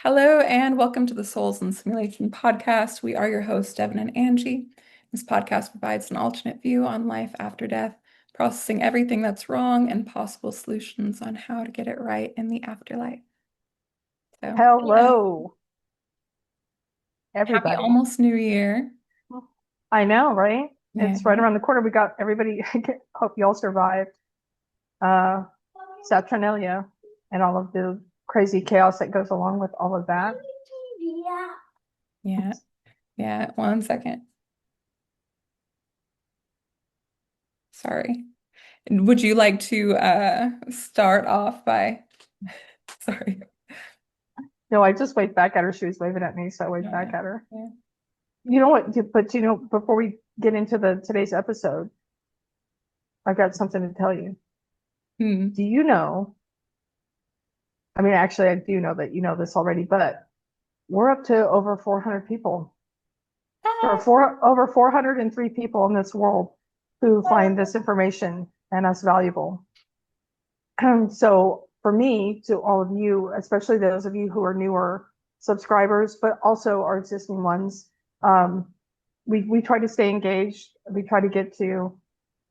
Hello and welcome to the Souls and Simulation podcast. We are your hosts, Devin and Angie. This podcast provides an alternate view on life after death, processing everything that's wrong and possible solutions on how to get it right in the afterlife. So, yeah, Hello, happy everybody. almost New Year. I know, right? Yeah, It's right around the corner. We got everybody. Hope you all survived uh, Saturnalia and all of the crazy chaos that goes along with all of that. yeah, yeah. 1 second. Sorry. Would you like to start off by, sorry. No, I just waved back at her. She was waving at me, so I waved Oh, back yeah, at her. yeah. You know what? But before we get into the today's episode, I got something to tell you. Hmm. Do you know? I mean, actually, I do know that you know this already, but we're up to over 400 people. There are over 403 people in this world who find this information and us valuable. So for me, to all of you, especially those of you who are newer subscribers, but also our existing ones, um, we try to stay engaged. We try to get to,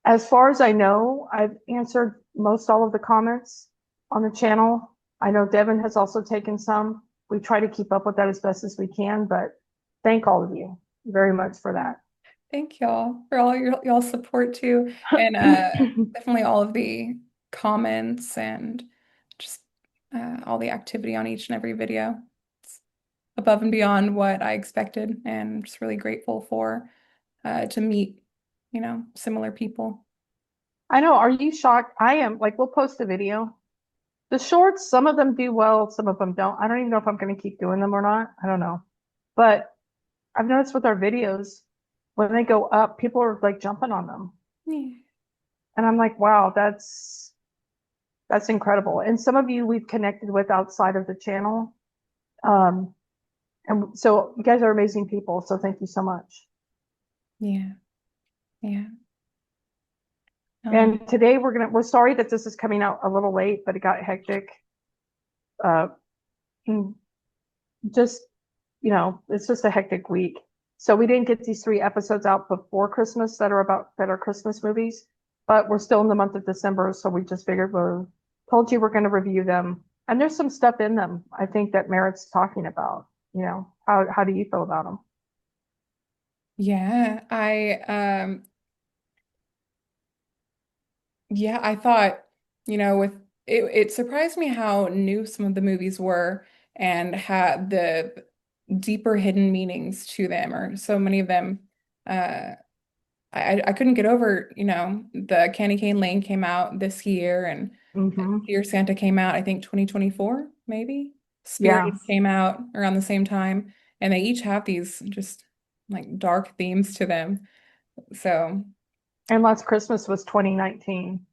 as far as I know, I've answered most all of the comments on the channel. I know Devin has also taken some. We try to keep up with that as best as we can, but thank all of you very much for that. Thank y'all for all your y'all support too, and definitely all of the comments and just all the activity on each and every video. It's above and beyond what I expected, and I'm just really grateful for to meet, similar people. I know. Are you shocked? I am. Like, we'll post a video. The shorts, some of them do well, some of them don't. I don't even know if I'm going to keep doing them or not. I don't know. But I've noticed with our videos, when they go up, people are like jumping on them. Yeah. And I'm like, wow, that's incredible. And some of you we've connected with outside of the channel. Um, and so you guys are amazing people. So thank you so much. Yeah, yeah. And today we're sorry that this is coming out a little late, but it got hectic. Uh, just, it's just a hectic week. So we didn't get these 3 episodes out before Christmas that are Christmas movies, but we're still in the month of December. So we just figured told you we're going to review them. And there's some stuff in them I think that merits talking about. How do you feel about them? Yeah, I thought, with it surprised me how new some of the movies were and had the deeper hidden meanings to them, or so many of them. Uh, I couldn't get over, the Candy Cane Lane came out this year, and Mm-hmm. Dear Santa came out, I think 2024, maybe. Yeah. Spirited came out around the same time, and they each have these just like dark themes to them. So, And Last Christmas was 2019.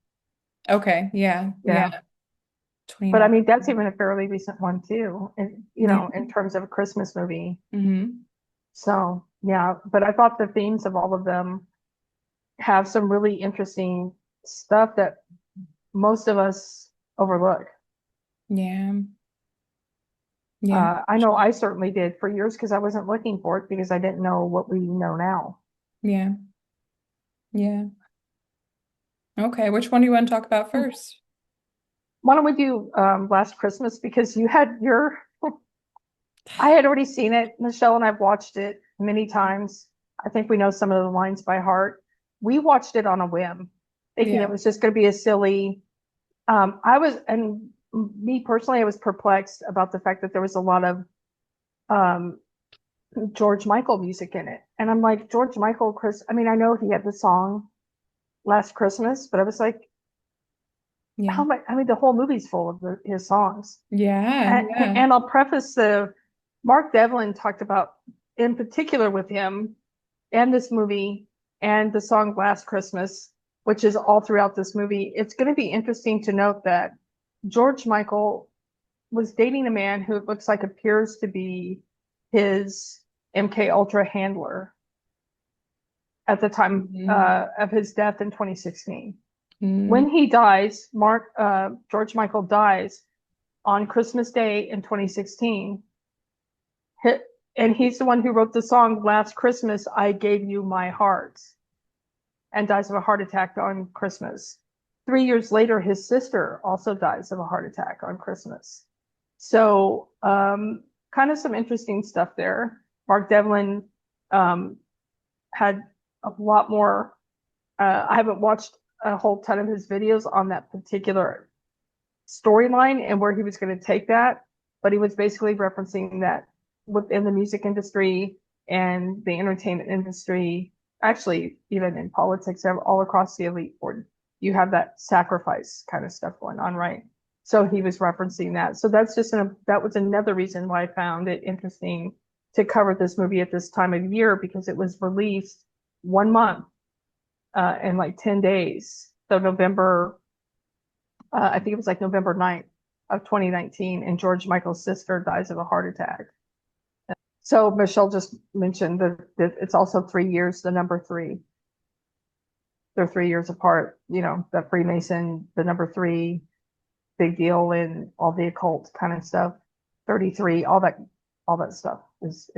okay, yeah, yeah, Yeah. But I 29. mean, that's even a fairly recent one too. And, Yeah. in terms of a Christmas movie. Hmm. So yeah, but I thought the themes of all of them have some really interesting stuff that most of us overlook. Yeah. Yeah. I know I certainly did for years because I wasn't looking for it because I didn't know what we know now. Yeah. Yeah. Okay, which one do you want to talk about first? Why don't we do Last Christmas because you had your I had already seen it. Michelle and I've watched it many times. I think we know some of the lines by heart. We watched it on a whim, thinking it Yeah. was just going to be a silly. I was, and me personally, I was perplexed about the fact that there was a lot of um, George Michael music in it. And I'm like, George Michael, Chris, I mean, I know he had the song Last Christmas, but I was like, Yeah. how much? I mean, the whole movie's full of his songs. Yeah. And, Yeah. and I'll preface Mark Devlin talked about, in particular with him and this movie and the song Last Christmas, which is all throughout this movie. It's going to be interesting to note that George Michael was dating a man who it looks like appears to be his MK Ultra handler at the time Mm-hmm. of his death in 2016. Mm-hmm. When he dies, George Michael dies on Christmas Day in 2016. Hi- And he's the one who wrote the song Last Christmas, I Gave You My Heart, and dies of a heart attack on Christmas. 3 years later, his sister also dies of a heart attack on Christmas. So, kind of some interesting stuff there. Mark Devlin um, had a lot more. I haven't watched a whole ton of his videos on that particular storyline and where he was going to take that, but he was basically referencing that within the music industry and the entertainment industry, actually even in politics, all across the elite board, you have that sacrifice kind of stuff going on, right? So he was referencing that. So that was another reason why I found it interesting to cover this movie at this time of year, because it was released 1 month in like 10 days. So I think it was like November 9th of 2019, and George Michael's sister dies of a heart attack. So Michelle just mentioned that it's also 3 years, the number three. They're 3 years apart, that Freemason, the number three, big deal in all the occult kind of stuff. 33, all that stuff is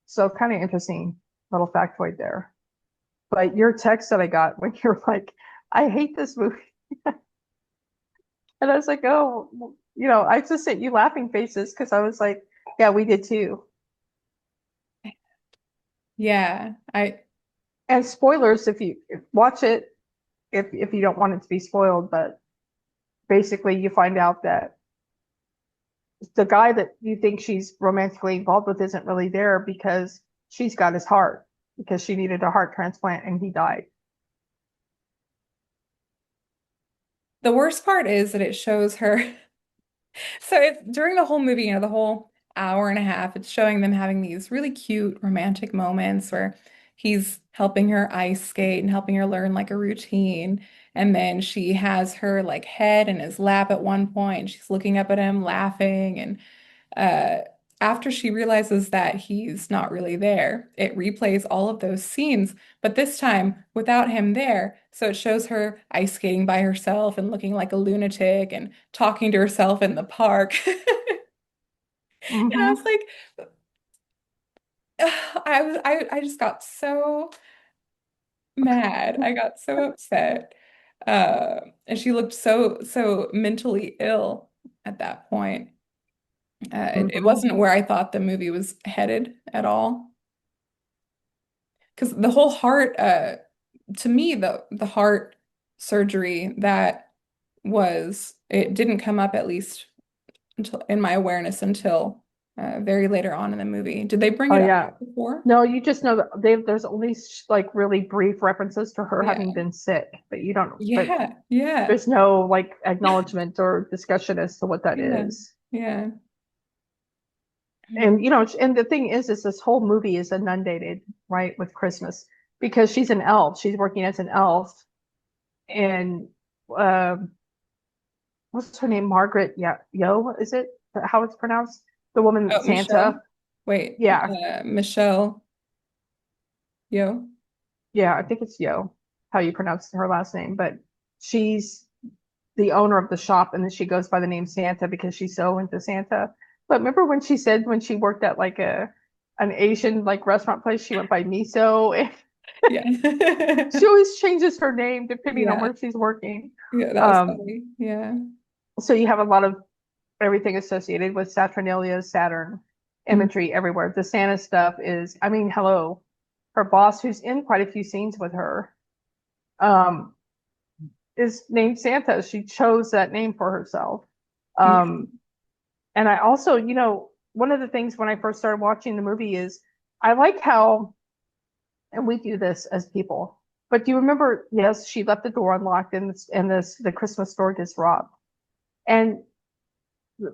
so kind of interesting little factoid there. But your text that I got when you're like, I hate this movie. And I was like, oh, I just sent you laughing faces because I was like, yeah, we did too. Yeah, And spoilers if you watch it, if you don't want it to be spoiled, but basically you find out that the guy that you think she's romantically involved with isn't really there because she's got his heart because she needed a heart transplant and he died. the worst part is that it shows her. So it's during the whole movie, the whole hour and a half, it's showing them having these really cute romantic moments where he's helping her ice skate and helping her learn like a routine. And then she has her like head in his lap at one point. She's looking up at him, laughing. And uh, after she realizes that he's not really there, it replays all of those scenes, but this time without him there. So it shows her ice skating by herself and looking like a lunatic and talking to herself in the park. And I was Mm-hmm. like, I just got so mad. I got so upset. And she looked so mentally ill at that point. It Mm-hmm. wasn't where I thought the movie was headed at all. Because the whole heart, to me, the heart surgery that was, it didn't come up at least until in my awareness until very later on in the movie. Did they bring Oh it up yeah. before? No, you just know that there's only like really brief references to her having Yeah. been sick, but you don't, but Yeah. Yeah. there's no like acknowledgement or discussion as to what that Yeah. is. Yeah. And and the thing is this whole movie is inundated, right, with Christmas because she's an elf. She's working as an elf, and um, what's her name? Margaret, yeah, Yo, is it how it's pronounced? The woman Oh, Santa. Michelle. Wait, Yeah, Michelle. Yo. yeah, I think it's Yo, how you pronounce her last name, but she's the owner of the shop, and then she goes by the name Santa because she's so into Santa. But remember when she said when she worked at like a an Asian like restaurant place, she went by Miso. Yeah. She always changes her name depending on Yeah. where she's working. Yeah, that was Um, funny. Yeah. so you have a lot of everything associated with Saturnalia, Saturn Mm. imagery everywhere. The Santa stuff is, I mean, hello, her boss, who's in quite a few scenes with her, um, is named Santa. She chose that name for herself. Yeah. Um, and I also, one of the things when I first started watching the movie is I like how, and we do this as people, but do you remember? Yes, she left the door unlocked, and the Christmas store gets robbed. And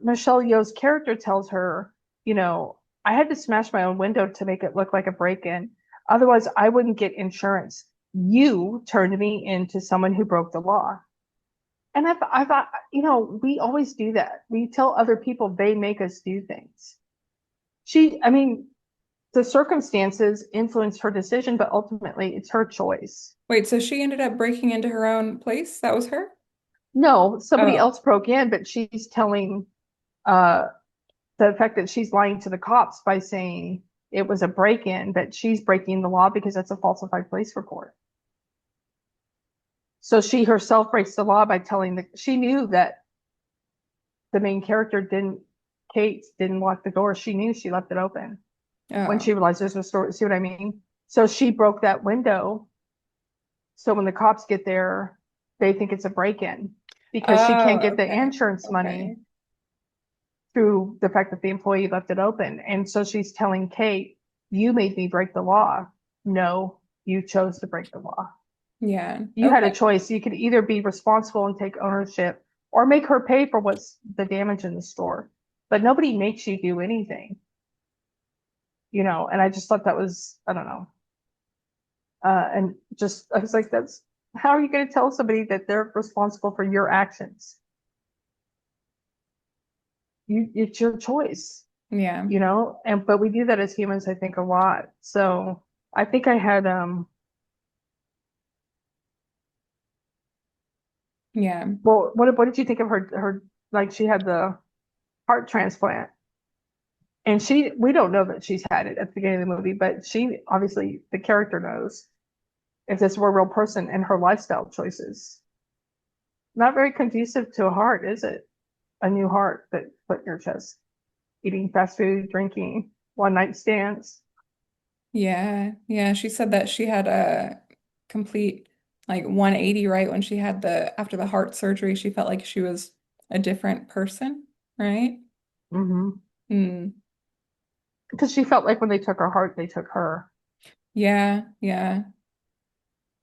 Michelle Yeoh's character tells her, I had to smash my own window to make it look like a break-in. Otherwise, I wouldn't get insurance. You turned me into someone who broke the law. And I thought, we always do that. We tell other people they make us do things. I mean, the circumstances influence her decision, but ultimately it's her choice. Wait, so she ended up breaking into her own place? That was her? No, somebody Oh, else broke in, but she's telling uh the fact that she's lying to the cops by saying it was a break-in, that she's breaking the law because that's a falsified police report. So she herself breaks the law by telling she knew that the main character Kate didn't lock the door. She knew, she left it open when Oh. she realized there's a store. See what I mean? So she broke that window. So when the cops get there, they think it's a break-in because she can't Oh, get the okay. insurance money Okay. through the fact that the employee left it open. And so she's telling Kate, you made me break the law. No, you chose to break the law. Yeah. You had a Okay. choice. You could either be responsible and take ownership or make her pay for what's the damage in the store. But nobody makes you do anything, and I just thought that was, I don't know. And just, I was like, how are you going to tell somebody that they're responsible for your actions? It's your choice, Yeah. but we do that as humans, I think, a lot. So I think I had, Yeah. well, what did you think of her, like she had the heart transplant and we don't know that she's had it at the beginning of the movie, but she obviously, the character knows if this were a real person and her lifestyle choices. Not very conducive to a heart, is it? A new heart that put in your chest. Eating fast food, drinking, one night stands. Yeah. Yeah. She said that she had a complete like 180 right when she had after the heart surgery, she felt like she was a different person, right? Mm-hmm. Hmm. Because she felt like when they took her heart, they took her. Yeah. Yeah.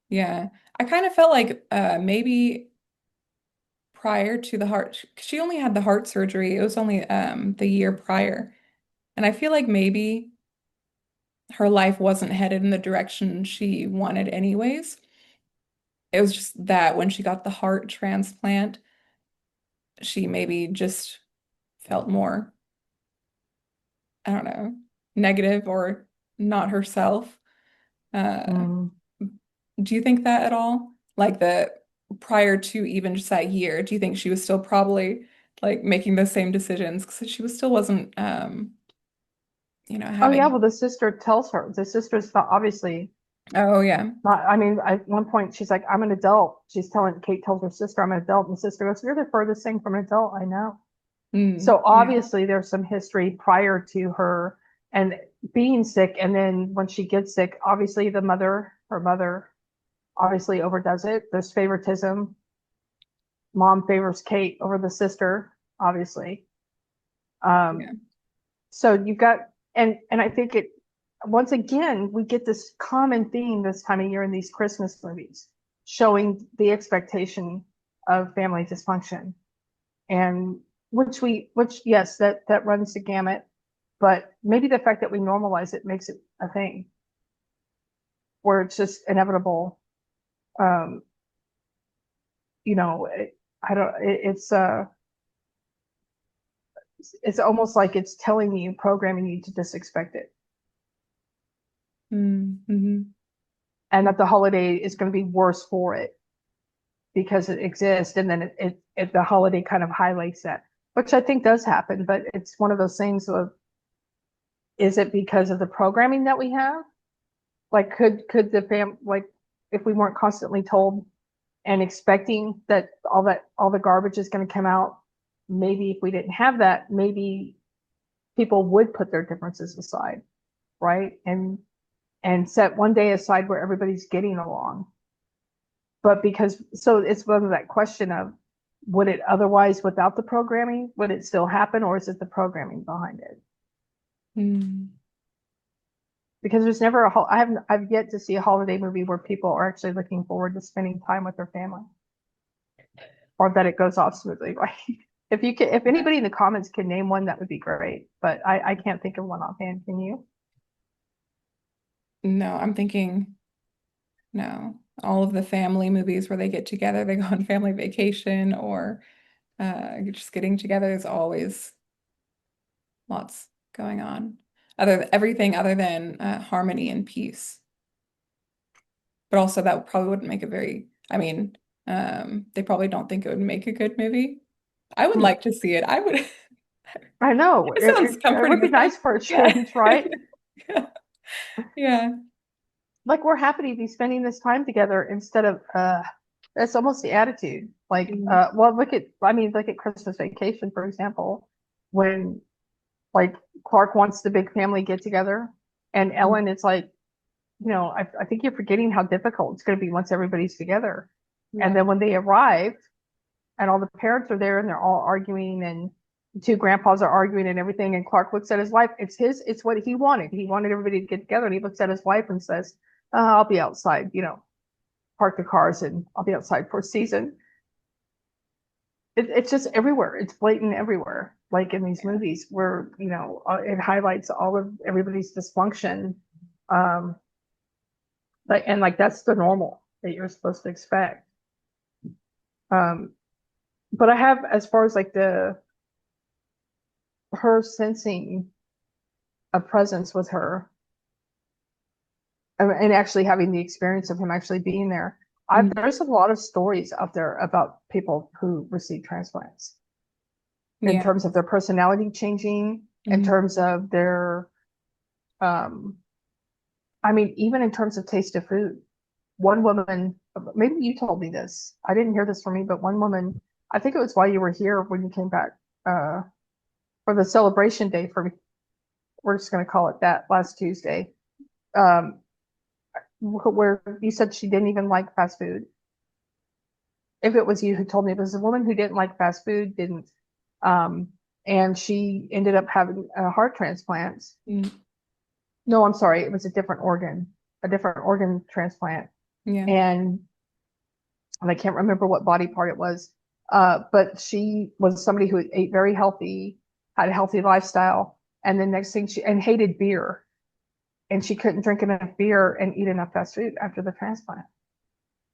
Yeah. I kind of felt like maybe prior to the heart, she only had the heart surgery. It was only the year prior. And I feel like maybe her life wasn't headed in the direction she wanted anyways. It was just that when she got the heart transplant, she maybe just felt more, I don't know, negative or not herself. Uh, Mm. do you think that at all? Like the prior to even just that year, do you think she was still probably like making the same decisions? Because she was still wasn't Oh yeah, having well the sister tells her. The sister's not obviously oh yeah. not. I mean, at one point she's like, "I'm an adult." Kate tells her sister, "I'm an adult," and the sister goes, "You're the furthest thing from an adult I know." Mm, So yeah. obviously there's some history prior to her and being sick, and then when she gets sick, obviously her mother, obviously overdoes it. There's favoritism. Mom favors Kate over the sister, obviously. Um, Yeah. so you've got, and I think once again we get this common theme this time of year in these Christmas movies, showing the expectation of family dysfunction, and which yes, that runs the gamut, but maybe the fact that we normalize it makes it a thing where it's just inevitable. Um, you know, it, I don't. It's almost like it's telling you, programming you to just expect it, Mm, hmm. and that the holiday is going to be worse for it because it exists, and then the holiday kind of highlights that, which I think does happen. But it's one of those things of, is it because of the programming that we have? Like, could the like, if we weren't constantly told and expecting that all the garbage is going to come out, maybe if we didn't have that, maybe people would put their differences aside, right? And set one day aside where everybody's getting along. But so it's one of that question of, would it otherwise, without the programming, would it still happen, or is it the programming behind it? Mm. Because there's never I've yet to see a holiday movie where people are actually looking forward to spending time with their family, or that it goes off smoothly, right? If Yeah. anybody in the comments can name one, that would be great. But I can't think of one offhand. Can you? No, I'm thinking no. All of the family movies where they get together, they go on family vacation or just getting together is always lots going on. Everything other than harmony and peace. But also that probably wouldn't make a very, I mean, they probably don't think it would make a good movie. I would Hmm. like to see it. I would I know It sounds it would comforting be to think. nice for a Yeah. change, right? Yeah. Yeah. Like we're happy to be spending this time together instead of that's almost the attitude. Like Mm, well look at Christmas Vacation, for example, when like Clark wants the big family get together and mm, Ellen is like, I think you're forgetting how difficult it's going to be once everybody's together. And yeah. then when they arrive and all the parents are there and they're all arguing and the two grandpas are arguing and everything, and Clark looks at his wife. It's what he wanted. He wanted everybody to get together, and he looks at his wife and says, I'll be outside, park the cars and I'll be outside for a season. It's just everywhere. It's blatant everywhere. Like in these movies where, it highlights all of everybody's dysfunction. Um, like that's the normal that you're supposed to expect. Um, but I have, as far as like her sensing a presence with her and actually having the experience of him actually being there. Mm, There's a lot of stories out there about people who receive transplants in yeah. terms of their personality changing, in Mm, terms of their, um, I mean, even in terms of taste of food. One woman, maybe you told me this. I didn't hear this from me, but one woman, I think it was while you were here when you came back, uh, for the celebration day for, we're just going to call it that, last Tuesday, um, where you said she didn't even like fast food. If it was you who told me, it was a woman who didn't like fast food, didn't, um, and she ended up having a heart transplant. mm, No, I'm sorry, it was a different organ transplant, yeah. and I can't remember what body part it was. But she was somebody who ate very healthy, had a healthy lifestyle, and the next thing she and hated beer, and she couldn't drink enough beer and eat enough fast food after the transplant.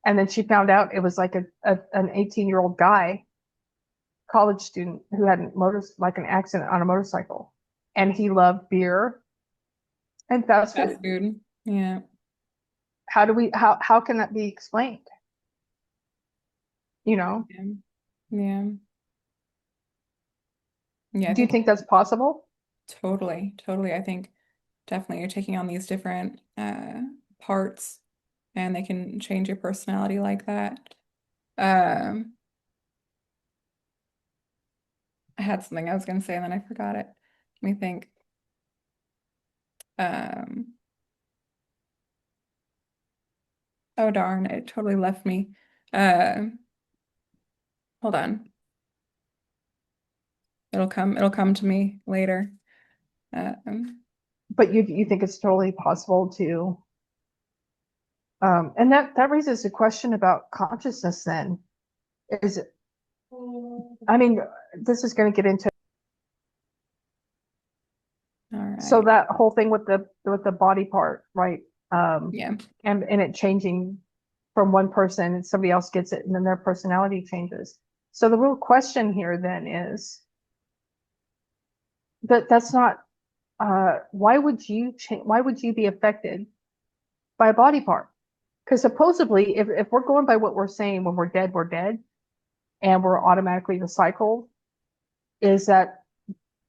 And then she found out it was like an 18-year-old guy, college student who had like an accident on a motorcycle, and he loved beer and fast Fast food. food. Yeah. How can that be explained? You know, Yeah. Yeah. Yeah. I do you think think that's possible? totally, totally. I think definitely you're taking on these different parts and they can change your personality like that. Um, I had something I was going to say and then I forgot it. Let me think. Um, oh darn, it totally left me. Um, hold on. It'll come to me later. Um, But you think it's totally possible to, and that raises a question about consciousness then. Is it, I mean, this is going to get into, all so right. that whole thing with the body part, right? Yeah. And it changing from one person and somebody else gets it and then their personality changes. So the real question here then is that's not, why would you be affected by a body part? Because supposedly, if we're going by what we're saying, when we're dead, and we're automatically recycled, is that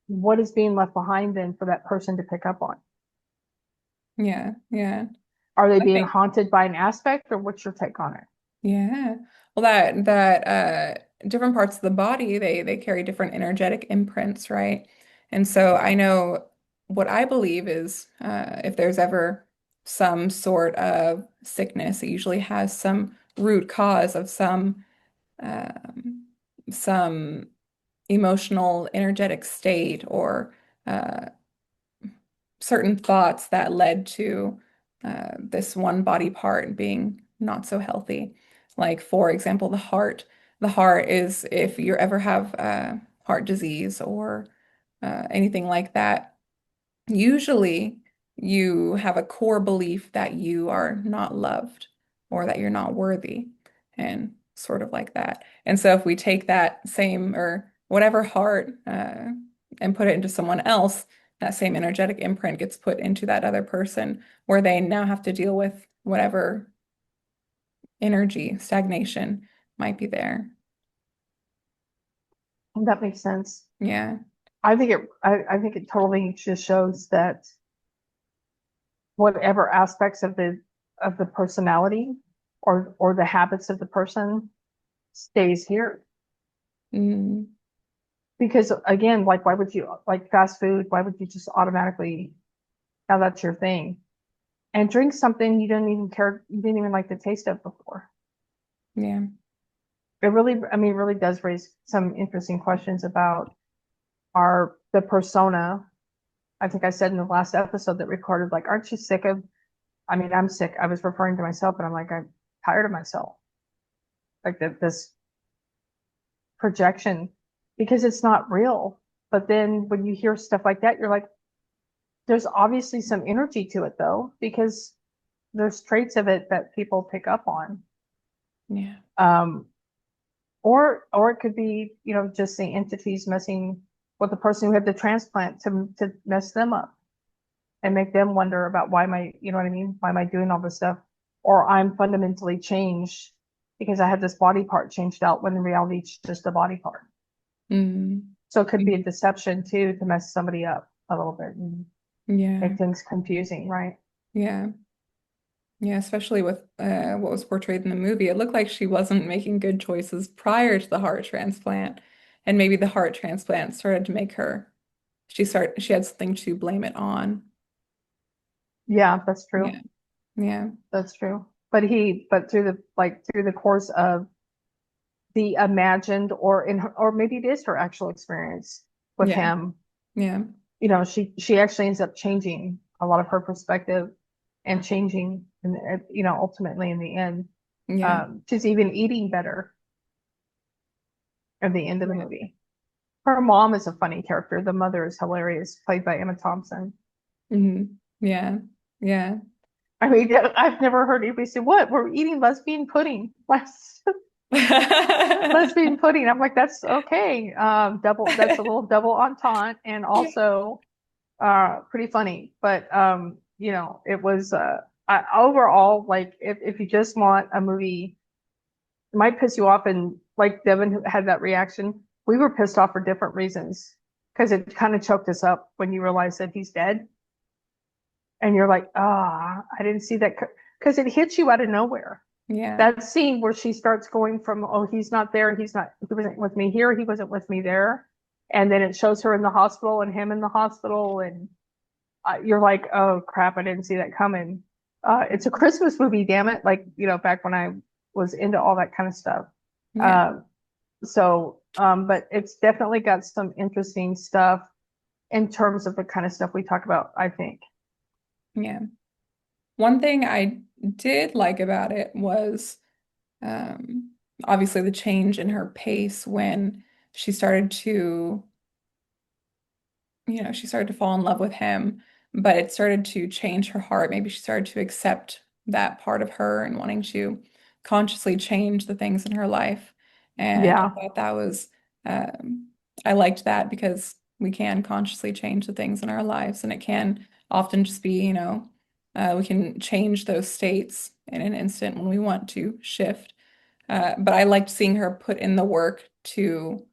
what is being left behind then for that person to pick up on? Yeah. Yeah. Are they I being think haunted by an aspect, or what's your take on it? yeah. Well, that different parts of the body, they carry different energetic imprints, right? And so I know what I believe is if there's ever some sort of sickness, it usually has some root cause of um, some emotional, energetic state or uh, certain thoughts that led to this one body part being not so healthy. Like, for example, the heart. The heart is if you ever have heart disease or anything like that, usually you have a core belief that you are not loved or that you're not worthy and sort of like that. And so if we take that same or whatever heart and put it into someone else, that same energetic imprint gets put into that other person where they now have to deal with whatever energy stagnation might be there. That makes sense. Yeah. I think it totally just shows that whatever aspects of the personality or the habits of the person stays here. Mm, Because again, like why would you like fast food? Why would you just automatically now that's your thing? And drink something you didn't even care, you didn't even like the taste of before. yeah. It really, I mean, really does raise some interesting questions about the persona. I think I said in the last episode that recorded, like, aren't you sick of, I mean, I'm sick. I was referring to myself, but I'm like, I'm tired of myself. Like this projection because it's not real. But then when you hear stuff like that, you're like, there's obviously some energy to it though, because there's traits of it that people pick up on. Yeah. Um, or it could be, you know, just the entities messing with the person who had the transplant to mess them up and make them wonder about why am I, you know what I mean? Why am I doing all this stuff? Or I'm fundamentally changed because I had this body part changed out when in reality it's just a body part. Mm, So it could be a mm, deception too to mess somebody up a little bit and yeah. make things confusing, right? Yeah. Yeah, especially with what was portrayed in the movie. It looked like she wasn't making good choices prior to the heart transplant. And maybe the heart transplant started to make her, she had something to blame it on. Yeah, that's true. Yeah. Yeah. That's true. But through the course of the imagined or maybe it is her actual experience with Yeah. him, Yeah. you know, she actually ends up changing a lot of her perspective and changing, and you know, ultimately in the end, Yeah. she's even eating better at the end of the Yeah. movie. Her mom is a funny character. The mother is hilarious, played by Emma Thompson. Hmm. Yeah. Yeah. I mean, I've never heard anybody say, "What? We're eating lesbian pudding." Lesbian pudding. I'm like, that's okay. That's a little double entente and Yeah. also pretty funny. But you know, it was overall like if you just want a movie, it might piss you off and like Devin had that reaction. We were pissed off for different reasons because it kind of choked us up when you realize that he's dead. And you're like, ah, I didn't see that because it hits you out of nowhere. Yeah. That scene where she starts going from, oh, he's not there, he wasn't with me here, he wasn't with me there, and then it shows her in the hospital and him in the hospital, and you're like, oh crap, I didn't see that coming. It's a Christmas movie, damn it! Like you know, back when I was into all that kind of stuff. Yeah. Uh, but it's definitely got some interesting stuff in terms of the kind of stuff we talk about, I think. Yeah. One thing I did like about it was obviously the change in her pace when she started to she started to fall in love with him, but it started to change her heart. Maybe she started to accept that part of her and wanting to consciously change the things in her life. And I Yeah. thought that was, I liked that because we can consciously change the things in our lives, and it can often just be, we can change those states in an instant when we want to shift. But I liked seeing her put in the work to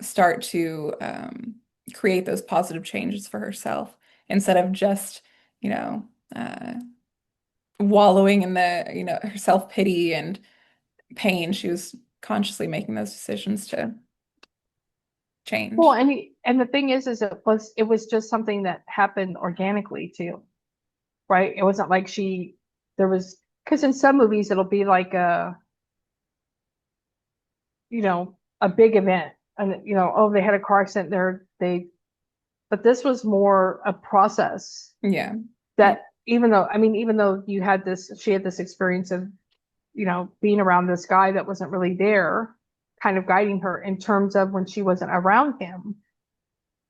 start to create those positive changes for herself instead of just, you know, uh, wallowing in her self-pity and pain. She was consciously making those decisions to Well, change. and the thing is it was just something that happened organically too, right? It wasn't like there was because in some movies it'll be like you know, a big event, and you know, oh, they had a car accident there, but this was more a process Yeah. Yeah. that even though she had this experience of you know being around this guy that wasn't really there, kind of guiding her in terms of when she wasn't around him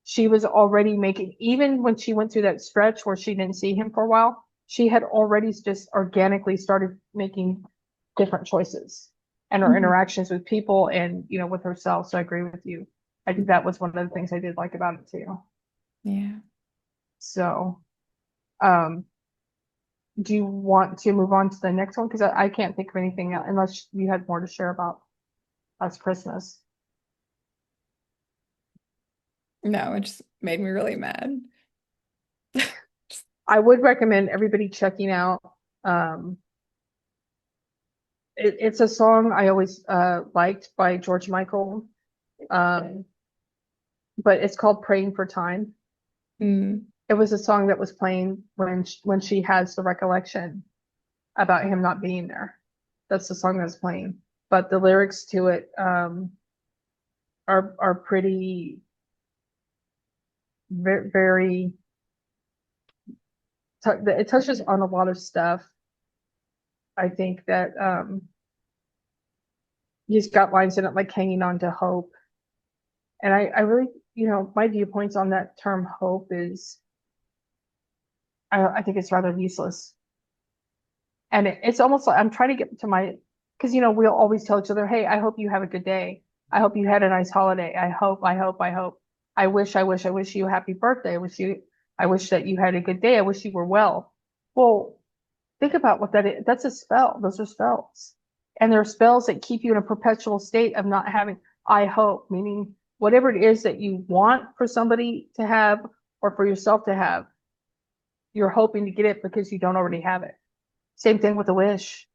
she was already making, even when she went through that stretch where she didn't see him for a while, she had already just organically started making different choices and her Mhm. interactions with people and, you know, with herself. So I agree with you. I think that was one of the things I did like about it too. Yeah. So, um, do you want to move on to the next one? Because I can't think of anything else unless you had more to share about Last Christmas. No, it just made me really mad. I would recommend everybody checking out. Um, it's a song I always liked by George Michael, um, but it's called "Praying for Time." Mm, It was a song that was playing when she has the recollection about him not being there. That's the song that's playing. But the lyrics to it are pretty very it touches on a lot of stuff. I think that he's got lines in it like hanging on to hope. And I really, my viewpoints on that term hope is I think it's rather useless. And it's almost like I'm trying to get to my, because we'll always tell each other, hey, I hope you have a good day. I hope you had a nice holiday. I hope, I hope, I hope. I wish you a happy birthday. I wish that you had a good day. I wish you were well. Well, think about what that is. That's a spell. Those are spells. And there are spells that keep you in a perpetual state of not having, I hope, meaning whatever it is that you want for somebody to have or for yourself to have, you're hoping to get it because you don't already have it. Same thing with a wish.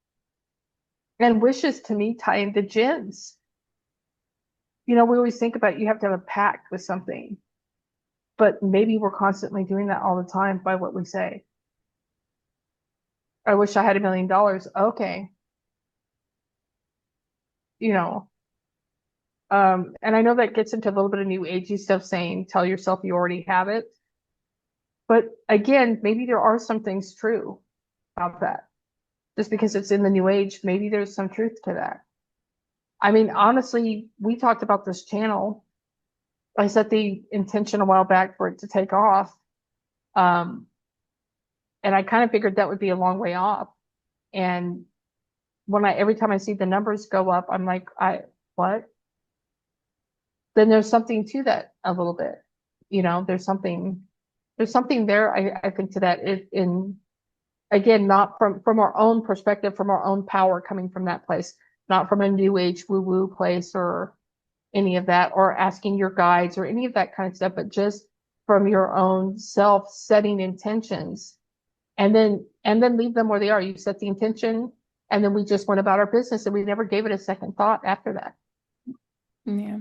And wishes to me tie into gins. We always think about you have to have a pact with something, but maybe we're constantly doing that all the time by what we say. I wish I had $1 million. Okay. You know, and I know that gets into a little bit of new agey stuff saying tell yourself you already have it. But again, maybe there are some things true about that. Just because it's in the new age, maybe there's some truth to that. I mean, honestly, we talked about this channel. I set the intention a while back for it to take off. Um, and I kind of figured that would be a long way off. And every time I see the numbers go up, I'm like, what? Then there's something to that a little bit. There's something there, I think to that in again, not from our own perspective, from our own power coming from that place, not from a new age woo woo place or any of that, or asking your guides or any of that kind of stuff, but just from your own self setting intentions and then leave them where they are. You set the intention and then we just went about our business and we never gave it a second thought after that. yeah.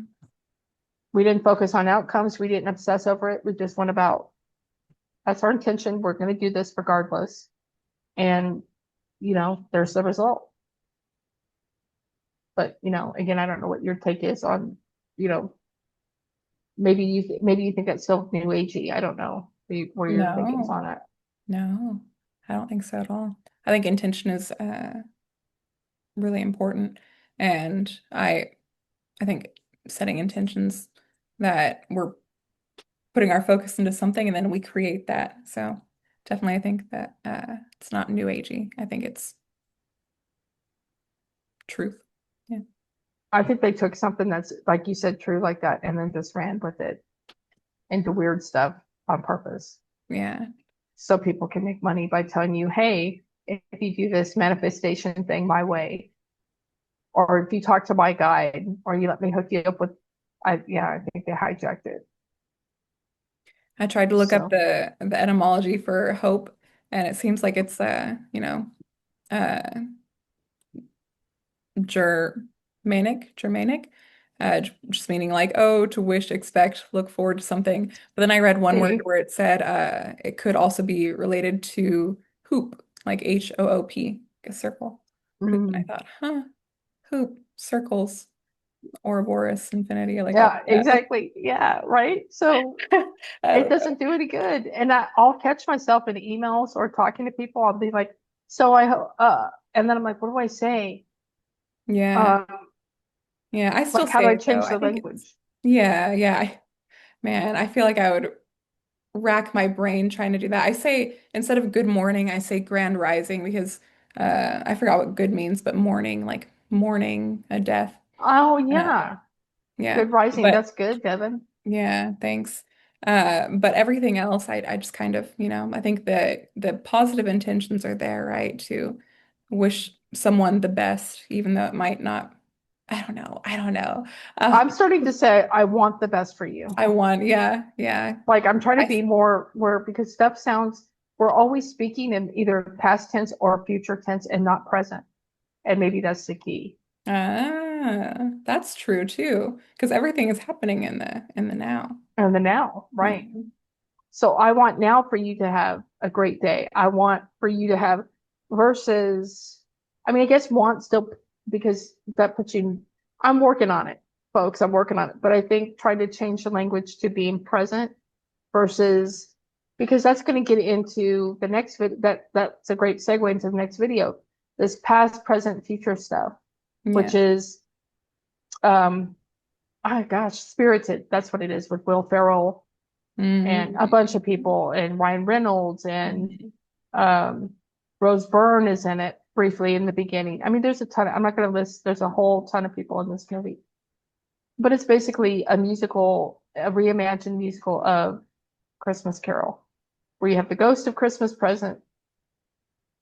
We didn't focus on outcomes. We didn't obsess over it. We just went about, that's our intention. We're going to do this regardless. And, there's the result. But, again, I don't know what your take is on, you know, maybe you think that's still new agey. I don't know where your thinking's No, on it. no, I don't think so at all. I think intention is really important. And I think setting intentions that we're putting our focus into something and then we create that. So definitely I think that it's not new agey. I think it's truth. Yeah. I think they took something that's, like you said, true like that, and then just ran with it into weird stuff on purpose. Yeah. So people can make money by telling you, hey, if you do this manifestation thing my way, or if you talk to my guide, or you let me hook you up with, I think they hijacked it. I tried to look up So, the etymology for hope and it seems like it's uh Germanic, just meaning like, oh, to wish, expect, look forward to something. But then I read one word see, where it said it could also be related to hoop, like HOOP, a circle. Hoop. And I mm, thought, huh, hoop, circles, Ouroboros, infinity, like all yeah, that. exactly. Yeah, right. So I it don't know. doesn't do any good. And I'll catch myself in emails or talking to people. I'll be like, so and then I'm like, what do I say? Yeah. Um, Yeah. I still like, how say do I it though. change I the think it's, language? yeah, yeah. Man, I feel like I would rack my brain trying to do that. I say instead of good morning, I say grand rising because I forgot what good means, but morning, like mourning a death. Oh, Uh, yeah. yeah, Good rising. but That's good, Devin. yeah, thanks. But everything else, I just kind of, I think that the positive intentions are there, right? To wish someone the best, even though it might not. I don't know. I don't know. I'm starting to say I want the best for you. I want, yeah, yeah. Like I'm trying to I be more where because stuff sounds we're always speaking in either past tense or future tense and not present. And maybe that's the key. that's true too, because everything is happening in the now. And the now, Yeah. right? So I want now for you to have a great day. I want for you to have versus, I mean, I guess want still because that puts you, I'm working on it, folks. I'm working on it. But I think trying to change the language to being present versus, because that's going to get into the next video. That's a great segue into the next video. This past, present, future stuff, which Yeah. is, um, oh gosh, Spirited. That's what it is with Will Ferrell and a Mhm. bunch of people, and Ryan Reynolds and Mhm. um, Rose Byrne is in it briefly in the beginning. I mean, there's a ton. I'm not going to list. There's a whole ton of people in this movie, but it's basically a musical, a reimagined musical of Christmas Carol, where you have the ghost of Christmas present,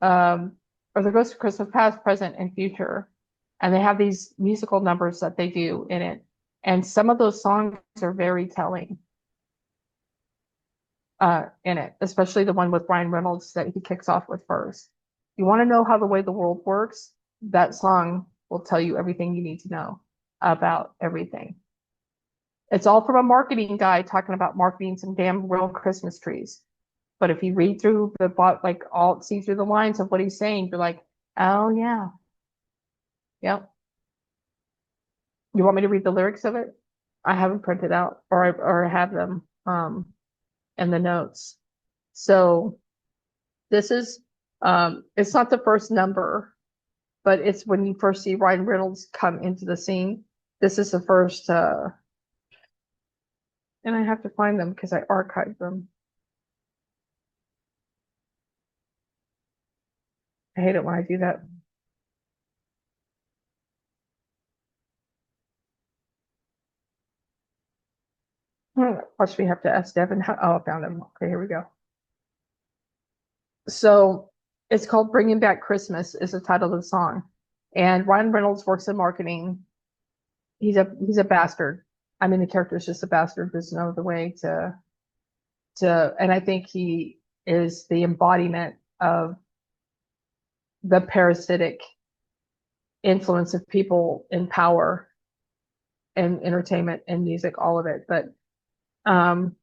um, or the ghost of Christmas past, present, and future, and they have these musical numbers that they do in it, and some of those songs are very telling in it, especially the one with Ryan Reynolds that he kicks off with first. You want to know how the way the world works? That song will tell you everything you need to know about everything. It's all from a marketing guy talking about marketing some damn real Christmas trees. But if you read through the like all see through the lines of what he's saying, you're like, oh yeah, yep. You want me to read the lyrics of it? I haven't printed out, or I have them in the notes. So this is it's not the first number, but it's when you first see Ryan Reynolds come into the scene. This is the first and I have to find them because I archived them. I hate it when I do that. Watch me have to ask Devin how, oh, I found him. Okay, here we go. So it's called Bringing Back Christmas is the title of the song. And Ryan Reynolds works in marketing. He's a bastard. I mean, the character is just a bastard. There's no other way and I think he is the embodiment of the parasitic influence of people in power and entertainment and music, all of it. But um,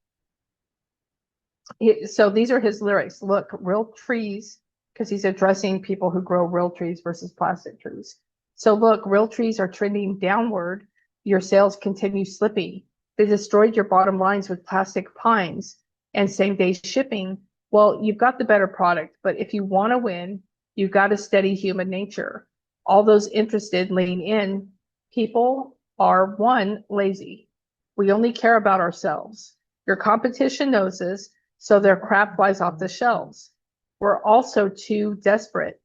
so these are his lyrics. Look, real trees, because he's addressing people who grow real trees versus plastic trees. So look, real trees are trending downward. Your sales continue slipping. They destroyed your bottom lines with plastic pines and same day shipping. Well, you've got the better product, but if you want to win, you've got to study human nature. All those interested lean in. People are one, lazy. We only care about ourselves. Your competition knows this, so their crap flies off the shelves. We're also too desperate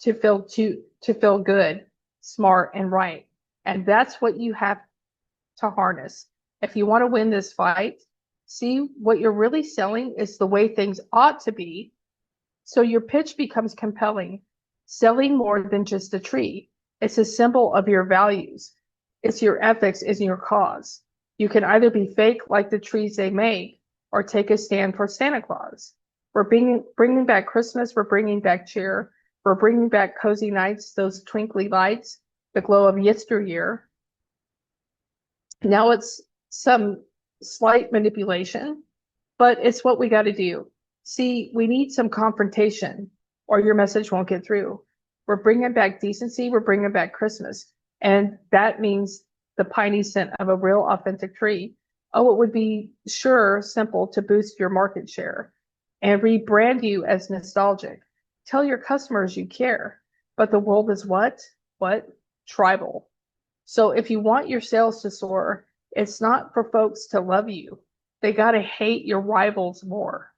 to feel good, smart, and right. And that's what you have to harness. If you want to win this fight, see what you're really selling is the way things ought to be. So your pitch becomes compelling, selling more than just a tree. It's a symbol of your values. It's your ethics, it's your cause. You can either be fake like the trees they make or take a stand for Santa Claus. We're bringing back Christmas. We're bringing back cheer. We're bringing back cozy nights, those twinkly lights, the glow of yesteryear. Now it's some slight manipulation, but it's what we got to do. See, we need some confrontation or your message won't get through. We're bringing back decency. We're bringing back Christmas. And that means the piney scent of a real authentic tree. Oh, it would be sure simple to boost your market share and rebrand you as nostalgic. Tell your customers you care, but the world is what? What? Tribal. So if you want your sales to soar, it's not for folks to love you. They got to hate your rivals more.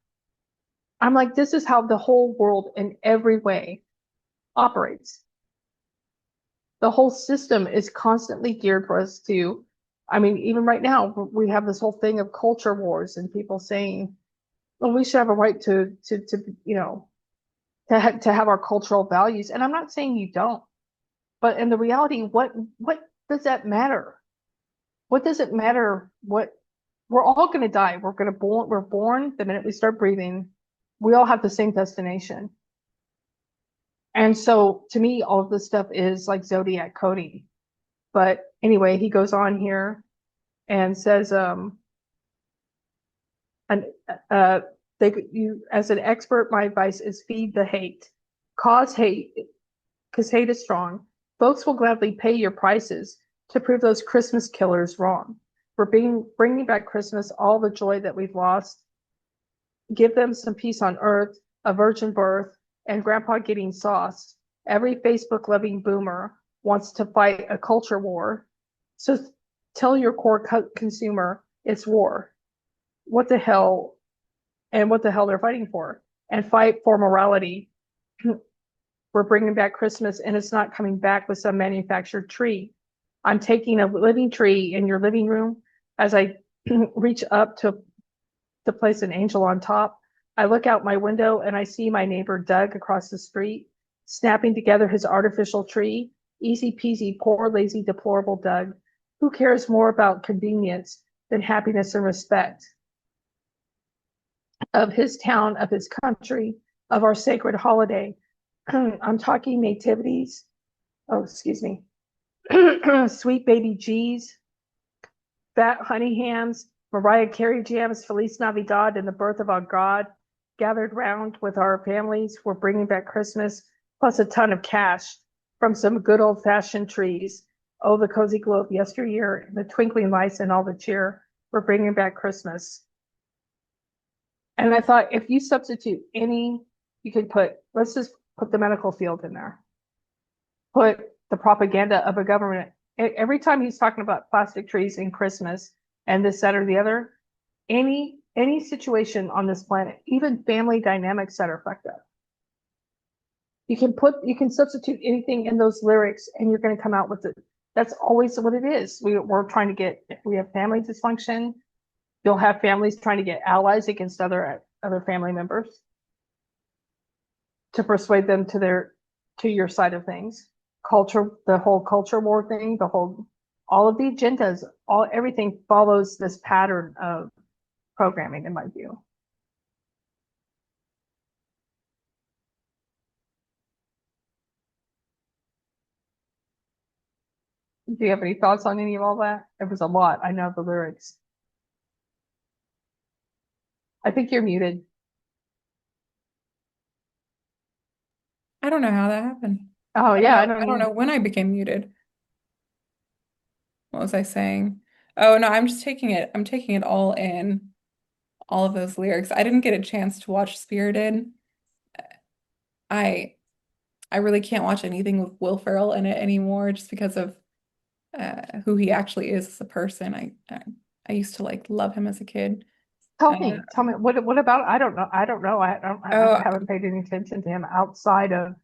I'm like, this is how the whole world in every way operates. The whole system is constantly geared for us to, I mean, even right now, we have this whole thing of culture wars and people saying, well, we should have a right to have our cultural values. And I'm not saying you don't, but in the reality, what does that matter? What does it matter? What we're all going to die. We're born the minute we start breathing. We all have the same destination. And so to me, all of this stuff is like zodiac coding. But anyway, he goes on here and says, an, uh, you, as an expert, my advice is feed the hate, cause hate, because hate is strong. Folks will gladly pay your prices to prove those Christmas killers wrong. For bringing back Christmas, all the joy that we've lost. Give them some peace on earth, a virgin birth, and grandpa getting sauce. Every Facebook loving boomer wants to fight a culture war. So tell your core consumer it's war. What the hell, and what the hell they're fighting for, and fight for morality. We're bringing back Christmas, and it's not coming back with some manufactured tree. I'm taking a living tree in your living room as I reach up to place an angel on top. I look out my window and I see my neighbor Doug across the street, snapping together his artificial tree. Easy peasy, poor, lazy, deplorable Doug. Who cares more about convenience than happiness and respect of his town, of his country, of our sacred holiday? I'm talking nativities. Oh, excuse me. Sweet baby G's, fat honey hams, Mariah Carey jams, Feliz Navidad, and the birth of our God. Gathered round with our families, we're bringing back Christmas, plus a ton of cash from some good old fashioned trees. Oh, the cozy glow of yesteryear, the twinkling lights, and all the cheer. We're bringing back Christmas. And I thought, if you substitute any, you could let's just put the medical field in there. Put the propaganda of a government. Every time he's talking about plastic trees and Christmas and this, that, or the other, any situation on this planet, even family dynamics that are fucked up. You can substitute anything in those lyrics and you're going to come out with it. That's always what it is. We're trying to get, if we have family dysfunction, you'll have families trying to get allies against other family members to persuade them to your side of things. Culture, the whole culture war thing, all of the agendas, everything follows this pattern of programming, in my view. Do you have any thoughts on any of all that? It was a lot. I know the lyrics. I think you're muted. I don't know how that happened. Oh I don't yeah, know. I don't I don't know. know when I became muted. What was I saying? Oh no, I'm just taking it. I'm taking it all in, all of those lyrics. I didn't get a chance to watch Spirited. I I really can't watch anything with Will Ferrell in it anymore just because of who he actually is as a person. I used to like love him as a kid. Uh, Tell me what about, I don't know. I oh, haven't paid any attention to him outside of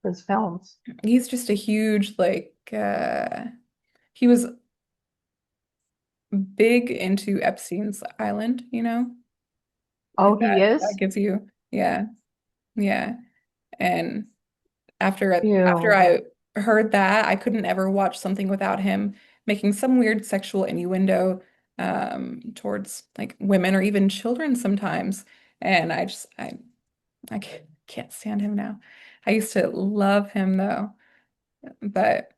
his films. he's just a huge like he was big into Epstein's Island, you know? Oh, he If that is? gives you, yeah, yeah. And after Ew. I heard that, I couldn't ever watch something without him making some weird sexual innuendo towards like women or even children sometimes. And I can't stand him now. I used to love him though, but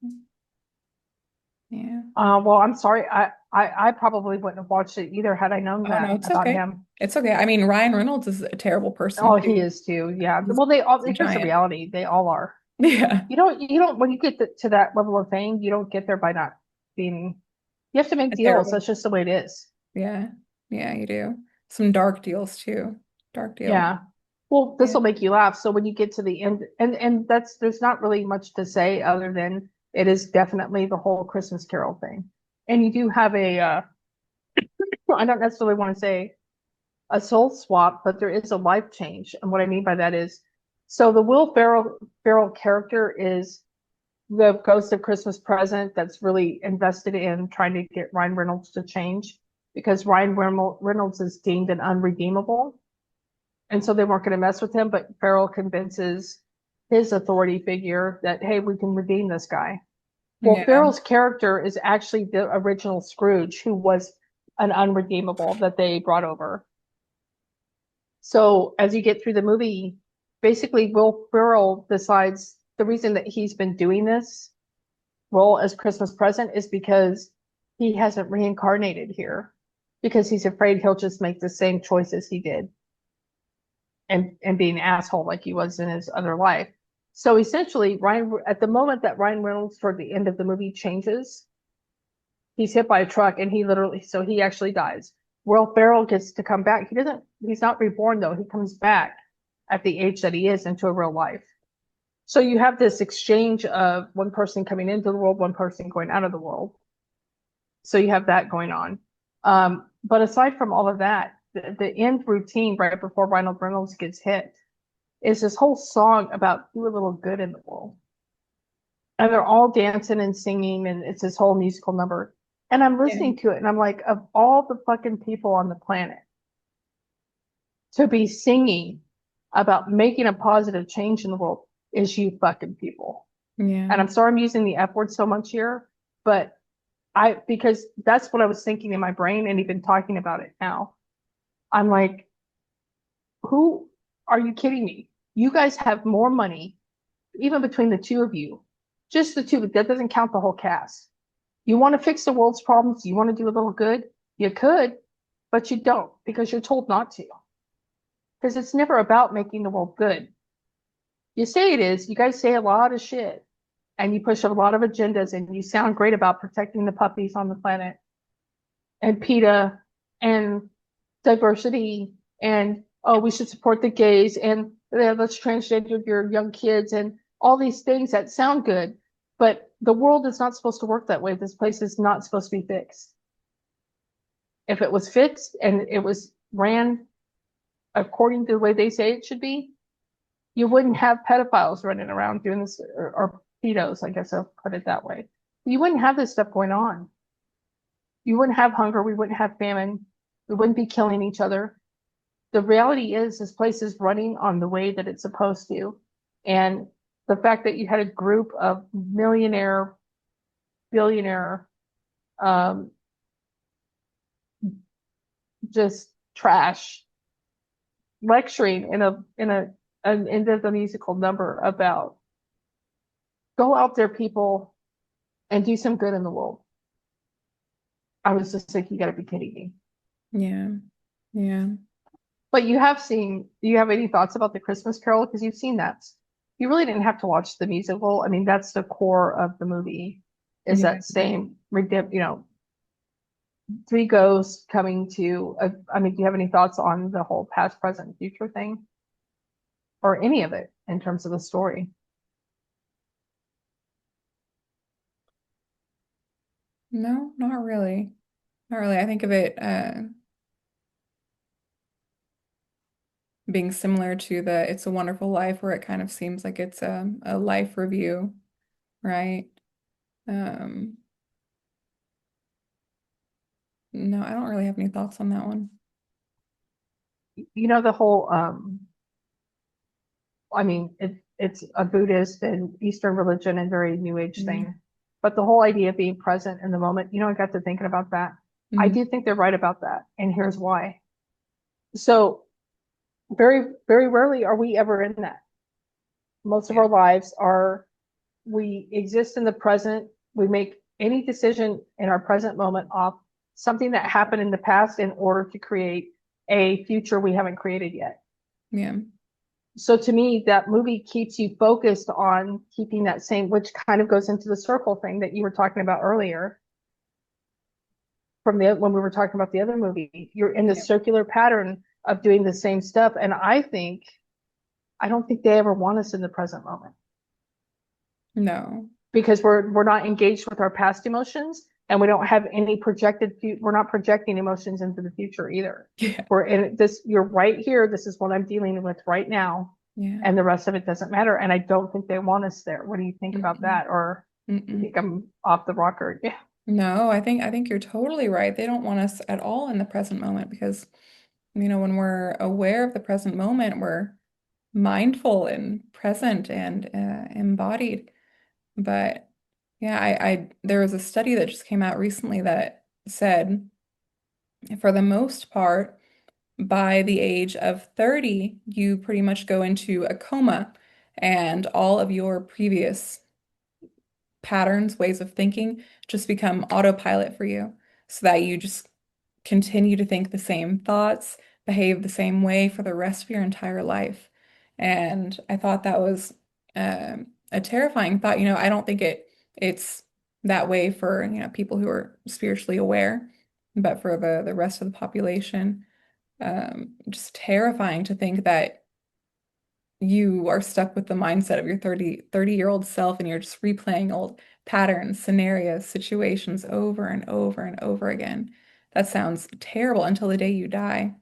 yeah. Well, I'm sorry. I probably wouldn't have watched it either had I known Oh no, that it's about okay. him. It's okay. I mean, Ryan Reynolds is a terrible person Oh, he too. is too. Yeah. He's, Well, he's a here's the giant. reality. They all are. Yeah. When you get to that level of fame, you don't get there by not being, you have to make A deals. terrible. That's just the way it is. Yeah. Yeah, you do. Some dark deals too. Dark deal. Yeah. Well, this Yeah. will make you laugh. So when you get to the end, and there's not really much to say other than it is definitely the whole Christmas Carol thing. And you do have I don't necessarily want to say a soul swap, but there is a life change. And what I mean by that is, so the Ferrell character is the ghost of Christmas Present that's really invested in trying to get Ryan Reynolds to change because Reynolds is deemed an unredeemable. And so they weren't going to mess with him, but Farrell convinces his authority figure that, hey, we can redeem this guy. Well, Yeah. Farrell's character is actually the original Scrooge, who was an unredeemable that they brought over. So as you get through the movie, basically Will Ferrell decides the reason that he's been doing this role as Christmas present is because he hasn't reincarnated here because he's afraid he'll just make the same choices he did and be an asshole like he was in his other life. So essentially, Ryan, at the moment that Ryan Reynolds toward the end of the movie changes, he's hit by a truck and he actually dies. Will Ferrell gets to come back. He's not reborn though. He comes back at the age that he is into a real life. So you have this exchange of one person coming into the world, one person going out of the world. So you have that going on. But aside from all of that, the end routine right before Ryan Reynolds gets hit is this whole song about do a little good in the world. And they're all dancing and singing, and it's this whole musical number. And I'm Yeah. listening to it, and I'm like, of all the fucking people on the planet to be singing about making a positive change in the world is you fucking people. Yeah. And I'm sorry I'm using the F word so much here, but because that's what I was thinking in my brain and even talking about it now. I'm like, who are you kidding me? You guys have more money, even between the two of you, just the two, but that doesn't count the whole cast. You want to fix the world's problems? You want to do a little good? You could, but you don't because you're told not to. Because it's never about making the world good. You say it is. You guys say a lot of shit and you push a lot of agendas and you sound great about protecting the puppies on the planet and PETA and diversity and oh, we should support the gays and let's transgender your young kids and all these things that sound good. But the world is not supposed to work that way. This place is not supposed to be fixed. If it was fixed and it was ran according to the way they say it should be, you wouldn't have pedophiles running around doing this or pedos, I guess I'll put it that way. You wouldn't have this stuff going on. You wouldn't have hunger. We wouldn't have famine. We wouldn't be killing each other. The reality is this place is running on the way that it's supposed to. And the fact that you had a group of millionaire, billionaire, um, just trash lecturing in an end of the musical number about go out there, people, and do some good in the world. I was just like, you gotta be kidding me. Yeah. Yeah. But do you have any thoughts about the Christmas Carol? Because you've seen that. You really didn't have to watch the musical. I mean, that's the core of the movie, is Yeah. that same three ghosts coming to, I mean, do you have any thoughts on the whole past, present, future thing? Or any of it in terms of the story? No, not really. Not really. I think of it being similar to the It's a Wonderful Life, where it kind of seems like it's a life review, right? Um, no, I don't really have any thoughts on that one. You know, the whole, I mean, it's a Buddhist and Eastern religion and very New Age Mm. thing. But the whole idea of being present in the moment, I got to thinking about that. I Mhm. do think they're right about that. And here's why. So very, very rarely are we ever in that. Most of Yeah. our lives are, we exist in the present. We make any decision in our present moment off something that happened in the past in order to create a future we haven't created yet. Yeah. So to me, that movie keeps you focused on keeping that same, which kind of goes into the circle thing that you were talking about earlier from when we were talking about the other movie. You're in Yeah. this circular pattern of doing the same stuff. And I don't think they ever want us in the present moment No. because we're not engaged with our past emotions and we don't have any we're not projecting emotions into the future either. Yeah. We're in this, you're right here. This is what I'm dealing with right now. Yeah. And the rest of it doesn't matter. And I don't think they want us there. What do you think about Mm-mm. that? Or you Mm-mm. think I'm off the rocker? Yeah. No, I think you're totally right. They don't want us at all in the present moment because, when we're aware of the present moment, we're mindful and present and embodied. But Yeah, I there was a study that just came out recently that said for the most part, by the age of 30, you pretty much go into a coma and all of your previous patterns, ways of thinking just become autopilot for you so that you just continue to think the same thoughts, behave the same way for the rest of your entire life. And I thought that was a terrifying thought. I don't think it's that way for, people who are spiritually aware, but for the rest of the population, just terrifying to think that you are stuck with the mindset of your 30-year-old self and you're just replaying old patterns, scenarios, situations over and over and over again. That sounds terrible until the day you die.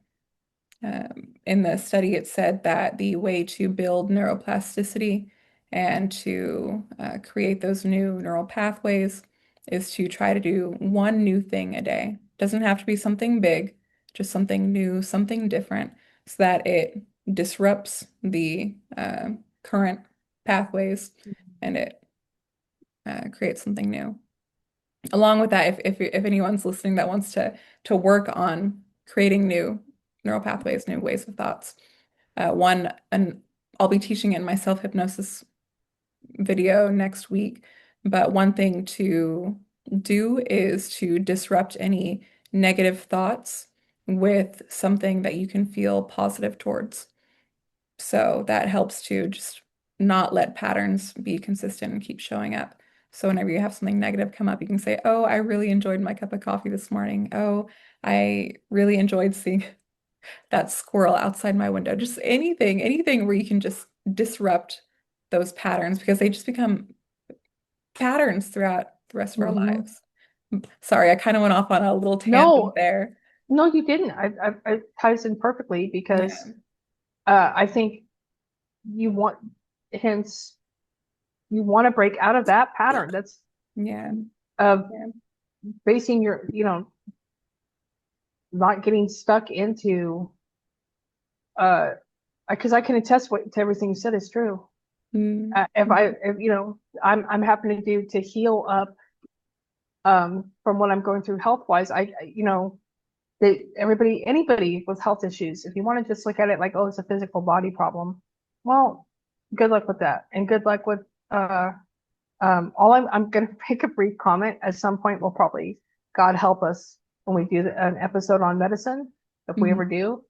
In the study, it said that the way to build neuroplasticity and to create those new neural pathways is to try to do one new thing a day. Doesn't have to be something big, just something new, something different, so that it disrupts the current pathways and it creates something new. Along with that, if anyone's listening that wants to work on creating new neural pathways, new ways of thoughts, and I'll be teaching it in my self-hypnosis video next week, but one thing to do is to disrupt any negative thoughts with something that you can feel positive towards. So that helps to just not let patterns be consistent and keep showing up. So whenever you have something negative come up, you can say, "Oh, I really enjoyed my cup of coffee this morning. Oh, I really enjoyed seeing that squirrel outside my window." Just anything where you can just disrupt those patterns because they just become patterns throughout the rest of our Mhm. lives. Sorry, I kind of went off on a little tangent No, there. no, you didn't. I ties in perfectly because Yeah, I think you want, hence, you want to break out of that pattern. That's yeah, of yeah. basing your, not getting stuck into, uh, because I can attest to everything you said is true. Mm, If, I'm happy to do to heal up, from what I'm going through health wise. Everybody, anybody with health issues, if you want to just look at it like, oh, it's a physical body problem, well, good luck with that, and good luck with, uh, all I'm going to make a brief comment. At some point, we'll probably, God help us, when we do an episode on medicine, if we mhm. ever do,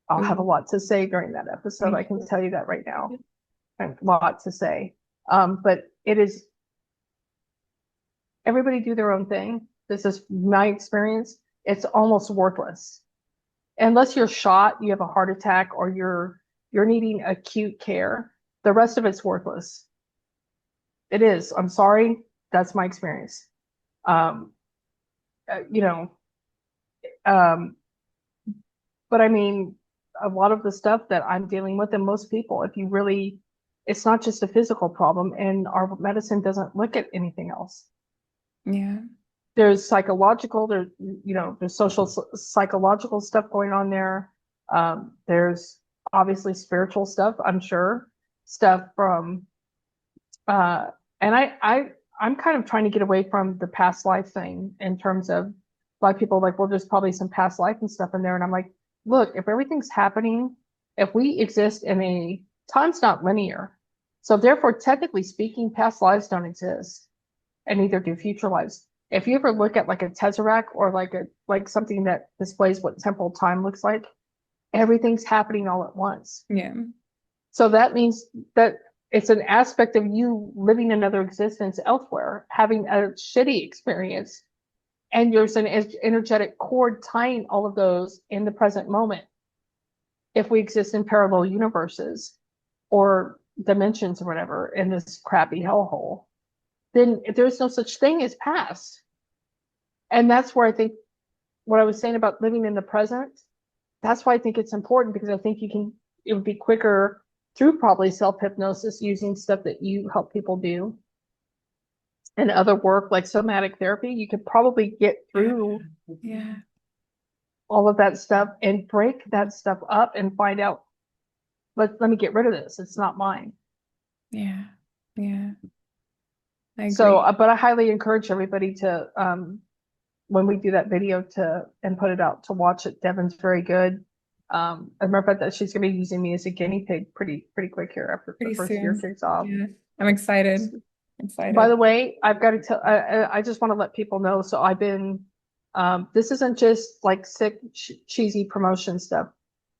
I'll have a Ooh, lot to say during that episode. me I can too. tell you that right now. I have a lot to say. But it is, everybody do their own thing. This is my experience. It's almost worthless unless you're shot, you have a heart attack, or you're needing acute care. The rest of it's worthless. It is. I'm sorry. That's my experience. Um, uh, you know, um, but I mean, a lot of the stuff that I'm dealing with, and most people, if you really, it's not just a physical problem, and our medicine doesn't look at anything else. Yeah. There's psychological, there's social psychological stuff going on there. There's obviously spiritual stuff, I'm sure, stuff from, uh, and I'm kind of trying to get away from the past life thing, in terms of, a lot of people are like, well, there's probably some past life and stuff in there. And I'm like, look, if everything's happening, if we exist in a, time's not linear. So therefore, technically speaking, past lives don't exist, and neither do future lives. If you ever look at like a tesseract, or like something that displays what temporal time looks like, everything's happening all at once. Yeah. So that means that it's an aspect of you living another existence elsewhere, having a shitty experience, and there's an energetic cord tying all of those in the present moment. If we exist in parallel universes or dimensions or whatever in this crappy hellhole, then there's no such thing as past. And that's where I think, what I was saying about living in the present, that's why I think it's important, because I think it would be quicker through probably self hypnosis, using stuff that you help people do, and other work like somatic therapy. You could probably get Yeah. through Yeah. all of that stuff and break that stuff up and find out, let me get rid of this. It's not mine. Yeah. Yeah. I So, agree. but I highly encourage everybody to, when we do that video to and put it out to watch it. Devin's very good. As a matter of fact, that she's gonna be using me as a guinea pig pretty quick here after the Pretty first year soon. kicks off. Yeah. I'm excited. By Excited. the way, I've got to tell, I just want to let people know. So I've been, this isn't just like sick, cheesy promotion stuff.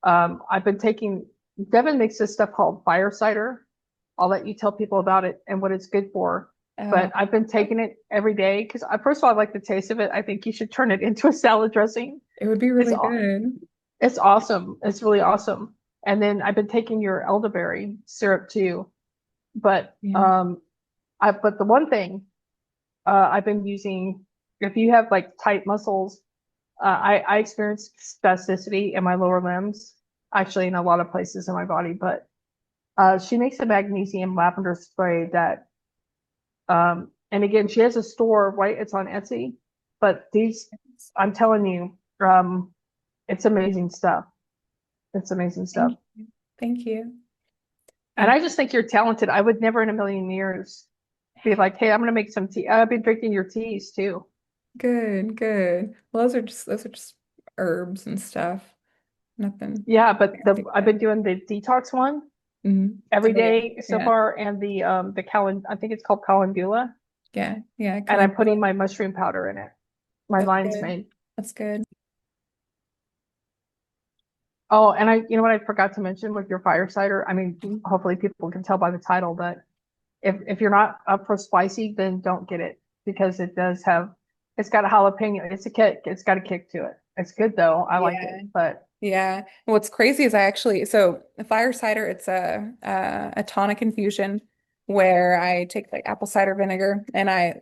I've been taking, Devin makes this stuff called fire cider. I'll let you tell people about it and what it's good for. Oh, But I've been taking it every day because first of all, I like the taste of it. I think you should turn it into a salad dressing. it would be It's really good. it's awesome. It's really awesome. And then I've been taking your elderberry syrup too. But Yeah. but the one thing I've been using, if you have like tight muscles, I experience spasticity in my lower limbs, actually in a lot of places in my body. But she makes a magnesium lavender spray that, and again, she has a store, right? It's on Etsy, but these, I'm telling you, it's amazing stuff. It's amazing stuff. Thank you. Thank you. And Thank I just think you're talented. I would never in a million years be like, hey, I'm gonna make some tea. I've been drinking your teas too. Good, good. Well, those are just herbs and stuff. Nothing. Yeah, but I've been Bad. doing the detox one Oh every yeah, day so yeah, far, and the I think it's called calendula, yeah, yeah. and I'm Calendula. putting my mushroom powder in it. My That's lion's good. mane. That's good. Oh, and you know what I forgot to mention with your fire cider? I mean, hopefully people can tell by the title, but if you're not up for spicy, then don't get it because it's got a jalapeno. It's a kick. It's got a kick to it. It's good though. I like Yeah, it, but yeah. And what's crazy is so a fire cider. It's a tonic infusion where I take like apple cider vinegar and I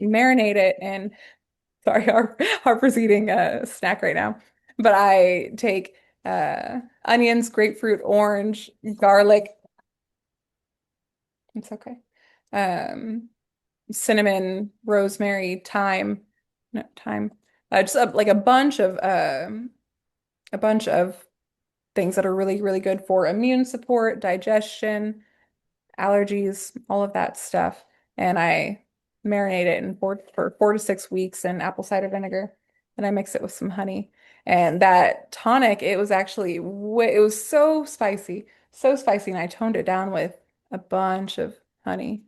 marinate it in. Sorry, Harper's eating a snack right now. But I take onions, grapefruit, orange, garlic. It's okay. Um, Cinnamon, rosemary, thyme, no, thyme. Just like a bunch of things that are really, really good for immune support, digestion, allergies, all of that stuff. And I marinate it for 4 to 6 weeks in apple cider vinegar. And I mix it with some honey. And that tonic, it was actually, it was so spicy. And I toned it down with a bunch of honey.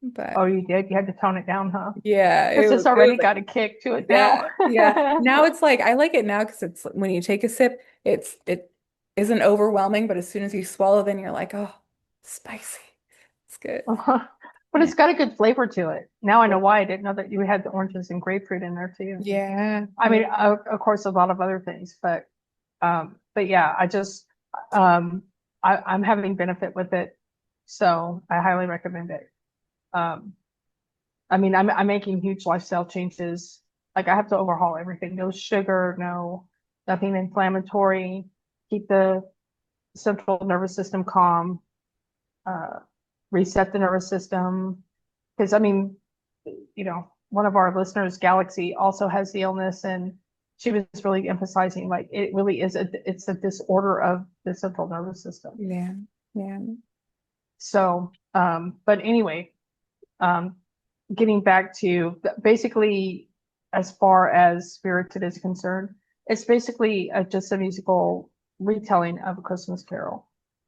oh, But you did. You had to tone it down, huh? yeah, Because it's it was already like, got a kick to it now. yeah, yeah. Now it's like, I like it now because it's when you take a sip, it isn't overwhelming, but as soon as you swallow, then you're like, oh, spicy. It's good. But Yeah. it's got a good flavor to it. Now I know Yeah. why. I didn't know that you had the oranges and grapefruit in there too. Yeah. I Yeah. mean, of course, a lot of other things, but yeah, um, I'm having benefit with it, so I highly recommend it. Um, I mean, I'm making huge lifestyle changes. Like I have to overhaul everything. No sugar, nothing inflammatory. Keep the central nervous system calm. Uh, reset the nervous system. Because I mean, one of our listeners, Galaxy, also has the illness, and she was really emphasizing like it really is it's a disorder of the central nervous system. Yeah. Yeah. So, but anyway, um, getting back to basically as far as Spirited is concerned, it's basically just a musical retelling of A Christmas Carol.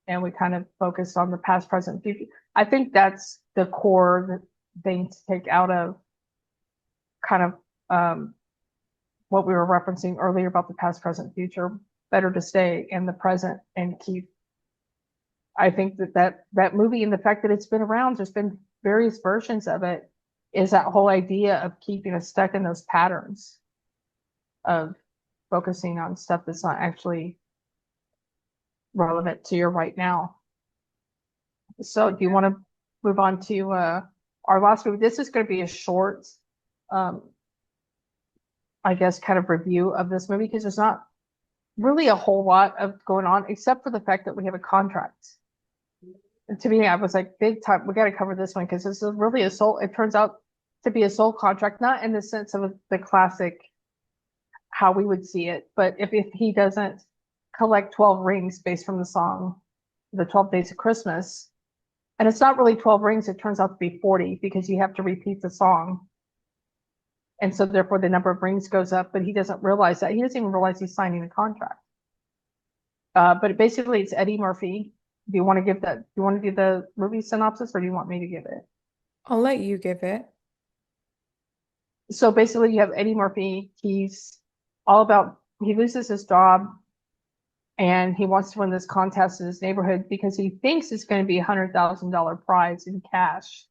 And we kind of focused on the past, present, future. I think that's the core thing to take out of kind of what we were referencing earlier about the past, present, future. Better to stay in the present and keep. I think that movie and the fact that it's been around, there's been various versions of it, is that whole idea of keeping us stuck in those patterns of focusing on stuff that's not actually relevant to your right now. So, do you want to move on to our last movie? This is going to be a short, um, I guess, kind of review of this movie because there's not really a whole lot of going on except for the fact that we have a contract. And to me, I was like, big time, we got to cover this one because this is really a soul. It turns out to be a soul contract, not in the sense of the classic how we would see it, but if he doesn't collect 12 rings based from the song, The 12 Days of Christmas, And it's not really 12 rings, it turns out to be 40 because you have to repeat the song. And so therefore the number of rings goes up, but he doesn't realize that. He doesn't even realize he's signing a contract. But basically it's Eddie Murphy. Do you want to give that? Do you want to do the movie synopsis or do you want me to give it? I'll let you give it. So basically you have Eddie Murphy. He's all about, he loses his job and he wants to win this contest in his neighborhood because he thinks it's going to be $100,000 prize in cash.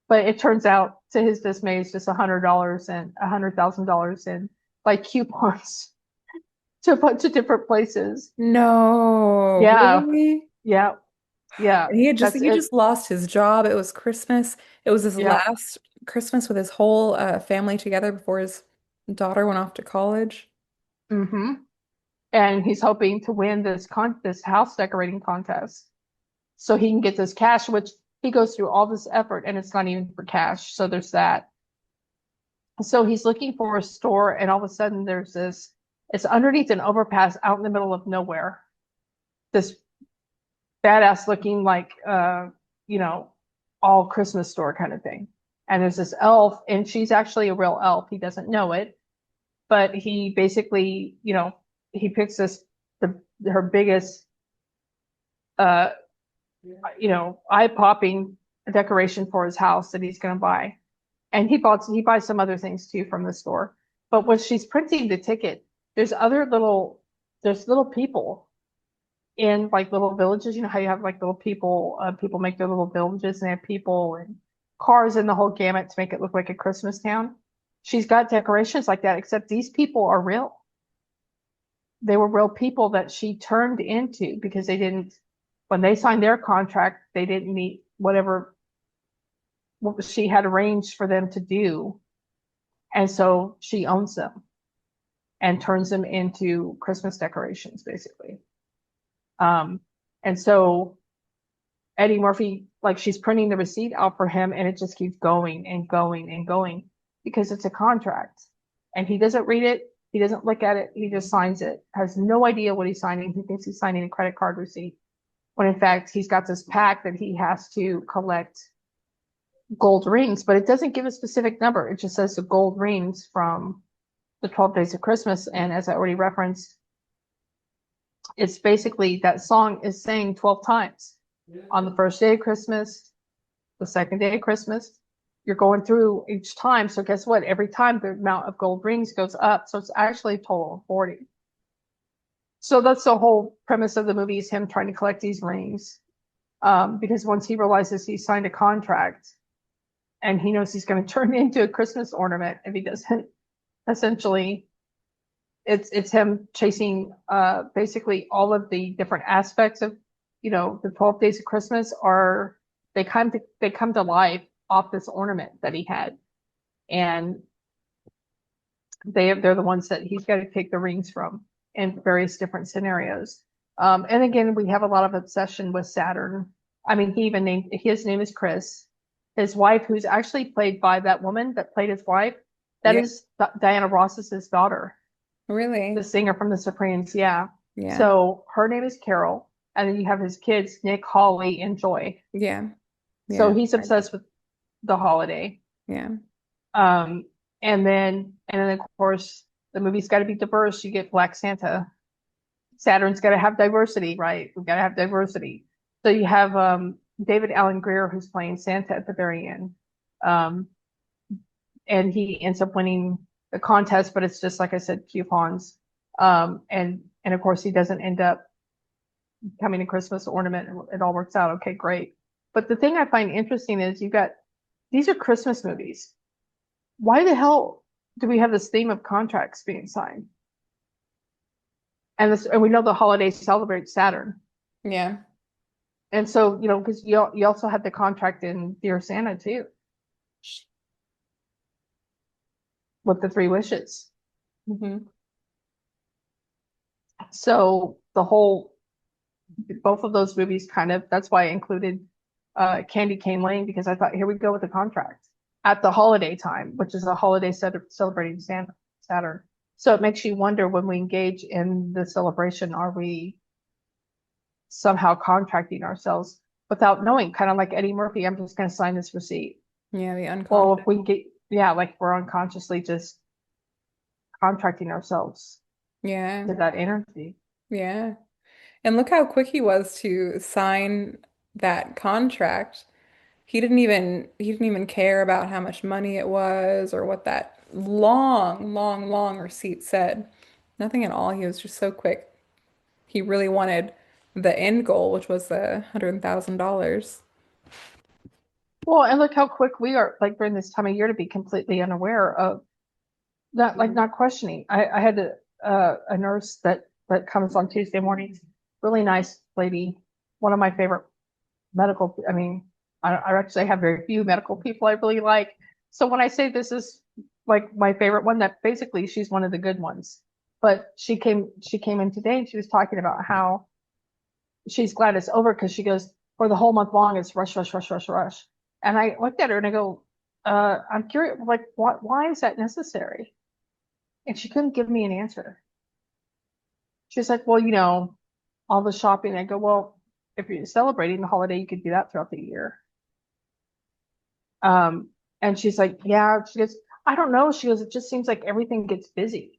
But it turns out, to his dismay, it's just $100 and $100,000 in like coupons to a bunch of different places. No, Yeah, really? yeah, yeah. And That's he it. just lost his job. It was Christmas. It was his Yeah. last Christmas with his whole family together before his daughter went off to college. Mm-hmm. And he's hoping to win this house decorating contest so he can get this cash, which he goes through all this effort and it's not even for cash. So there's that. So he's looking for a store, and all of a sudden there's this, it's underneath an overpass out in the middle of nowhere. This badass looking like you know, all Christmas store kind of thing. And there's this elf, and she's actually a real elf. He doesn't know it, but he basically, you know, he picks her biggest uh you know, eye-popping decoration for his house that he's gonna buy. And he buys some other things too from the store. But when she's printing the ticket, there's other little there's little people in like little villages. You know how you have like little people, people make their little villages and they have people and cars and the whole gamut to make it look like a Christmas town. She's got decorations like that, except these people are real. They were real people that she turned into because they didn't, when they signed their contract, they didn't meet whatever what she had arranged for them to do. And so she owns them and turns them into Christmas decorations, basically. Um, and so Eddie Murphy, like she's printing the receipt out for him and it just keeps going and going and going because it's a contract. And he doesn't read it, he doesn't look at it, he just signs it, has no idea what he's signing. He thinks he's signing a credit card receipt, when in fact he's got this pack that he has to collect gold rings, but it doesn't give a specific number. It just says the gold rings from the 12 Days of Christmas. And as I already referenced, it's basically that song is saying 12 times on the first day of Christmas, the second day of Christmas. You're going through each time. So guess what? Every time the amount of gold rings goes up. So it's actually a total of 40. So that's the whole premise of the movie, is him trying to collect these rings. Because once he realizes he signed a contract and he knows he's going to turn into a Christmas ornament if he doesn't, essentially it's him chasing basically all of the different aspects of, you know, the 12 days of Christmas are, they come to life off this ornament that he had. And they're the ones that he's got to take the rings from in various different scenarios. And again, we have a lot of obsession with Saturn. I mean, he even named, his name is Chris. His wife, who's actually played by that woman that played his wife, that Yeah, is Diana Ross's daughter, the really? singer from the Supremes. Yeah. Yeah. So her name is Carol. And then you have his kids, Nick, Holly, and Joy. Yeah. So Yeah. he's obsessed with the holiday. Yeah. Um, and then of course the movie's got to be diverse. You get Black Santa. Saturn's got to have diversity, right? We've got to have diversity. So you have David Alan Grier who's playing Santa at the very end. Um, and he ends up winning the contest, but it's just like I said, coupons. And of course he doesn't end up becoming a Christmas ornament. It all works out okay, great. But the thing I find interesting is you've got, these are Christmas movies. Why the hell do we have this theme of contracts being signed? And we know the holiday celebrates Saturn. Yeah. And so, you know, because you also had the contract in Dear Santa too, with the three wishes. Hmm. So the whole, both of those movies kind of, that's why I included Candy Cane Lane, because I thought, here we go with the contract at the holiday time, which is a holiday celebrating Santa, Saturn. So it makes you wonder, when we engage in the celebration, are we somehow contracting ourselves without knowing, kind of like Eddie Murphy, I'm just going to sign this receipt. Yeah, the Well, unconscious. if we get, yeah, like we're unconsciously just contracting ourselves Yeah. to that energy. Yeah. And look how quick he was to sign that contract. He didn't even care about how much money it was or what that long, long, long receipt said. Nothing at all. He was just so quick. He really wanted the end goal, which was the $100,000. Well, and look how quick we are, like during this time of year, to be completely unaware of that, like not questioning. I had a nurse that comes on Tuesday mornings, really nice lady, one of my favorite medical. I mean, I actually have very few medical people I really like. So when I say this is like my favorite one, that basically she's one of the good ones. But she came in today and she was talking about how she's glad it's over because she goes, for the whole month long, it's rush, rush, rush, rush, rush. And I looked at her and I go, I'm curious, like, why is that necessary? And she couldn't give me an answer. She's like, well, all the shopping. I go, well, if you're celebrating the holiday, you could do that throughout the year. Um, and she's like, yeah, she goes, I don't know. She goes, it just seems like everything gets busy.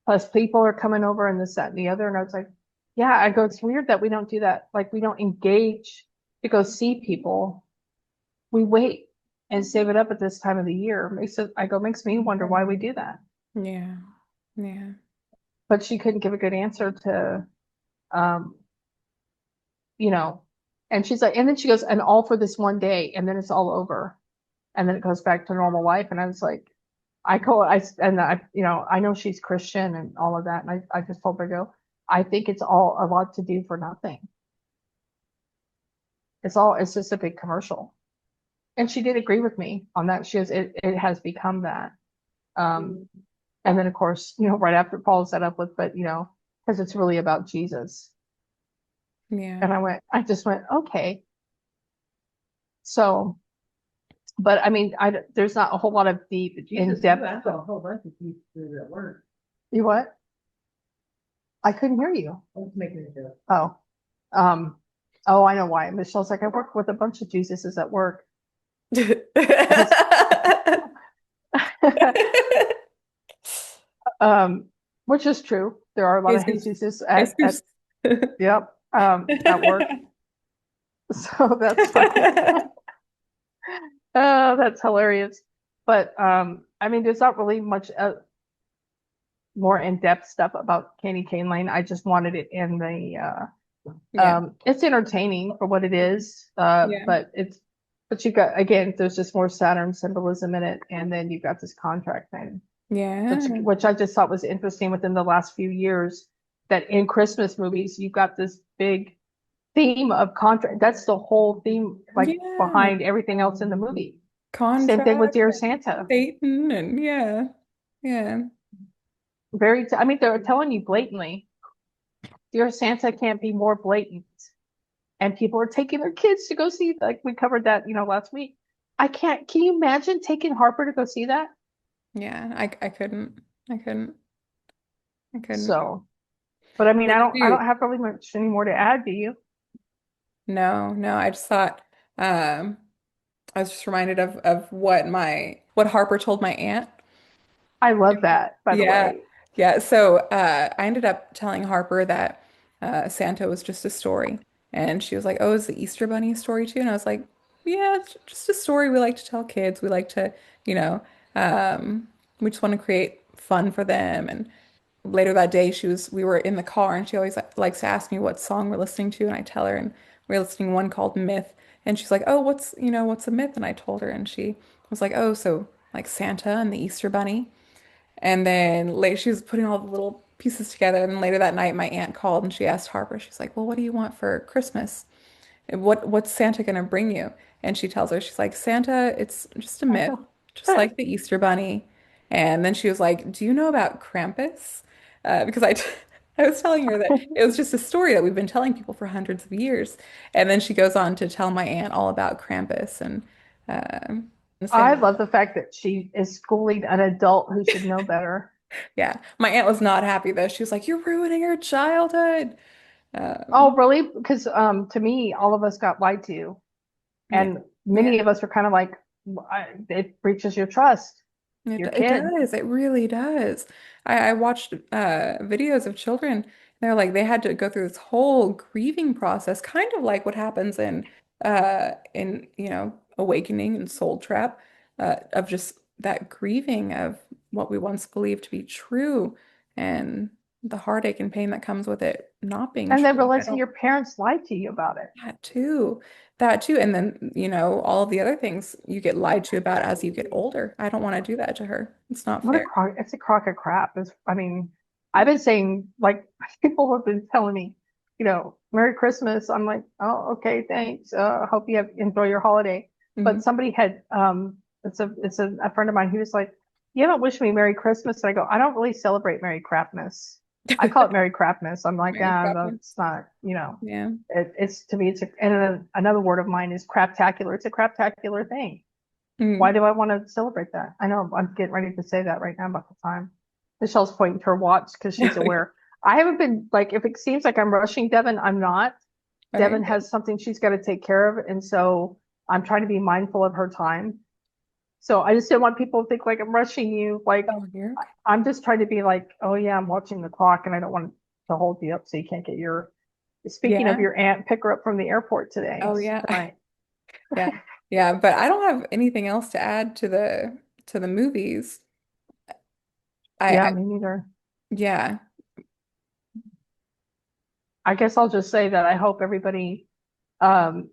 Plus people are coming over and this, that, and the other. And I was like, yeah, I go, it's weird that we don't do that. Like we don't engage to go see people. We wait and save it up at this time of the year. Makes me wonder why we do that. Yeah. Yeah. But she couldn't give a good answer to, um, you know, and she's like, and then she goes, and all for this one day, and then it's all over. And then it goes back to normal life. And I was like, I know she's Christian and all of that. And I just told her, I think it's all a lot to do for nothing. It's just a big commercial. And she did agree with me on that. She goes, it has become that. Um, and then of course, right after follows that up with, but because it's really about Jesus. Yeah. And I just went, okay. So, but I mean, there's not a whole lot of deep in depth. I saw a whole bunch of people at work. You what? I couldn't hear you. I was making a joke. Oh, um, oh, I know why. Michelle's like, I work with a bunch of Jesuses at work. um, which is true. There are a lot of Jesus. Jesuses Jesus. yep, at work. So that's funny. Oh, that's hilarious. But I mean, there's not really much more in-depth stuff about Candy Cane Lane. I just wanted it in the Yeah. it's entertaining for what it is. Yeah. But you got, again, there's just more Saturn symbolism in it, and then you got this contract thing, Yeah. which I just thought was interesting within the last few years, that in Christmas movies you've got this big theme of contract. That's the whole theme, like Yeah. behind everything else in the movie. Same thing with Contract Dear and Santa. Satan and yeah. Yeah. I mean, they're telling you blatantly, Dear Santa can't be more blatant. And people are taking their kids to go see, like we covered that, last week. Can you imagine taking Harper to go see that? Yeah. I couldn't. I couldn't. I couldn't. So, but I mean, Did I you? don't have really much any more to add, do you? No, no. I just thought um I was just reminded of what Harper told my aunt. I love that, by the Yeah. way. Yeah. So I ended up telling Harper that Santa was just a story. And she was like, oh, is the Easter Bunny a story too? And I was like, yeah, it's just a story we like to tell kids. We like to, you know, we just want to create fun for them. And later that day, we were in the car and she always likes to ask me what song we're listening to. And I tell her, and we're listening to one called Myth. And she's like, oh, what's a myth? And I told her, and she was like, oh, so like Santa and the Easter Bunny. And then later, she was putting all the little pieces together. And later that night, my aunt called and she asked Harper, she's like, well, what do you want for Christmas? What's Santa gonna bring you? And she tells her, she's like, Santa, it's just a myth, just like the Easter Bunny. And then she was like, do you know about Krampus? Because I was telling her that it was just a story that we've been telling people for hundreds of years. And then she goes on to tell my aunt all about Krampus and the same I with, love the fact that she is schooling an adult who should know better. yeah. My aunt was not happy though. She was like, you're ruining her childhood. Oh, really? Because to me, all of us got lied to, Yeah. and Yeah. many of us were kind of like, it breaches your trust, your It kid. does. It really does. I watched videos of children. They're like they had to go through this whole grieving process, kind of like what happens in Awakening and Soul Trap, of just that grieving of what we once believed to be true and the heartache and pain that comes with it not being And then true. I realizing don't your parents lied to you about it. that too. That too. And then, all of the other things you get lied to about as you get older. I don't want to do that to her. It's not What a fair. crock, it's a crock of crap. I mean, I've been saying, like, people have been telling me, Merry Christmas. I'm like, oh, okay, thanks. Hope you enjoy your holiday. But Mhm. somebody had, a friend of mine, he was like, you haven't wished me Merry Christmas. And I go, I don't really celebrate Merry Crapmas. I call it Merry Crapmas. I'm like, Mary ah, Poppins. that's not, Yeah. it's to me, and then another word of mine is craptacular. It's a craptacular thing. Why Mm. do I want to celebrate that? I know I'm getting ready to say that right now about the time. Michelle's pointing to her watch because she's aware. I haven't been like, if it seems like I'm rushing Devin, I'm not. Okay, Devin has good. something she's got to take care of. And so I'm trying to be mindful of her time. So I just don't want people to think like I'm rushing you. Like Oh, here. I'm just trying to be like, oh yeah, I'm watching the clock and I don't want to hold you up so you can't get your, speaking of Yeah. your aunt, pick her up from the airport today, Oh, yeah. tonight. Yeah. Yeah, but I don't have anything else to add to the movies. Yeah, I me neither. yeah. I guess I'll just say that I hope everybody, um,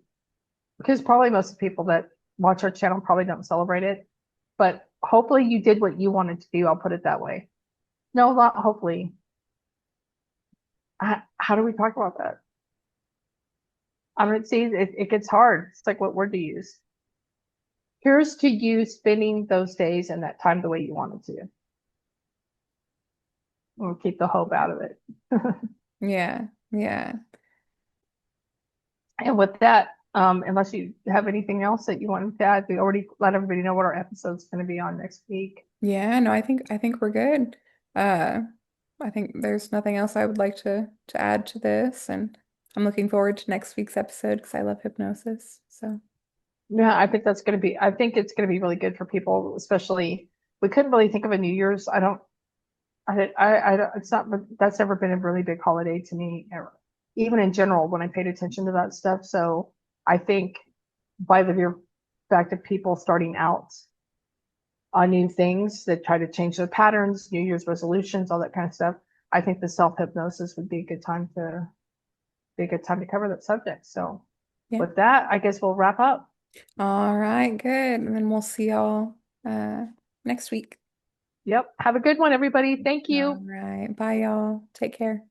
because probably most of the people that watch our channel probably don't celebrate it, but hopefully you did what you wanted to do. I'll put it that way. No, not hopefully. How do we talk about that? I mean, see, it gets hard. It's like, what word to use? Here's to you spending those days and that time the way you wanted to. We'll keep the hope out of it. Yeah. Yeah. And with that, unless you have anything else that you wanted to add, we already let everybody know what our episode's going to be on next week. Yeah, no, I think we're good. Uh I think there's nothing else I would like to add to this, and I'm looking forward to next week's episode because I love hypnosis. So, Yeah, I think it's going to be really good for people, especially, we couldn't really think of a New Year's. It's not, but that's never been a really big holiday to me, even in general, when I paid attention to that stuff. So I think by the mere fact of people starting out on new things that try to change their patterns, New Year's resolutions, all that kind of stuff, I think the self-hypnosis would be a good time to cover that subject. So yeah. with that, I guess we'll wrap up. All right, good. And then we'll see y'all uh next week. Yep. Have a good one, everybody. Thank All you. right. Bye, y'all. Take care.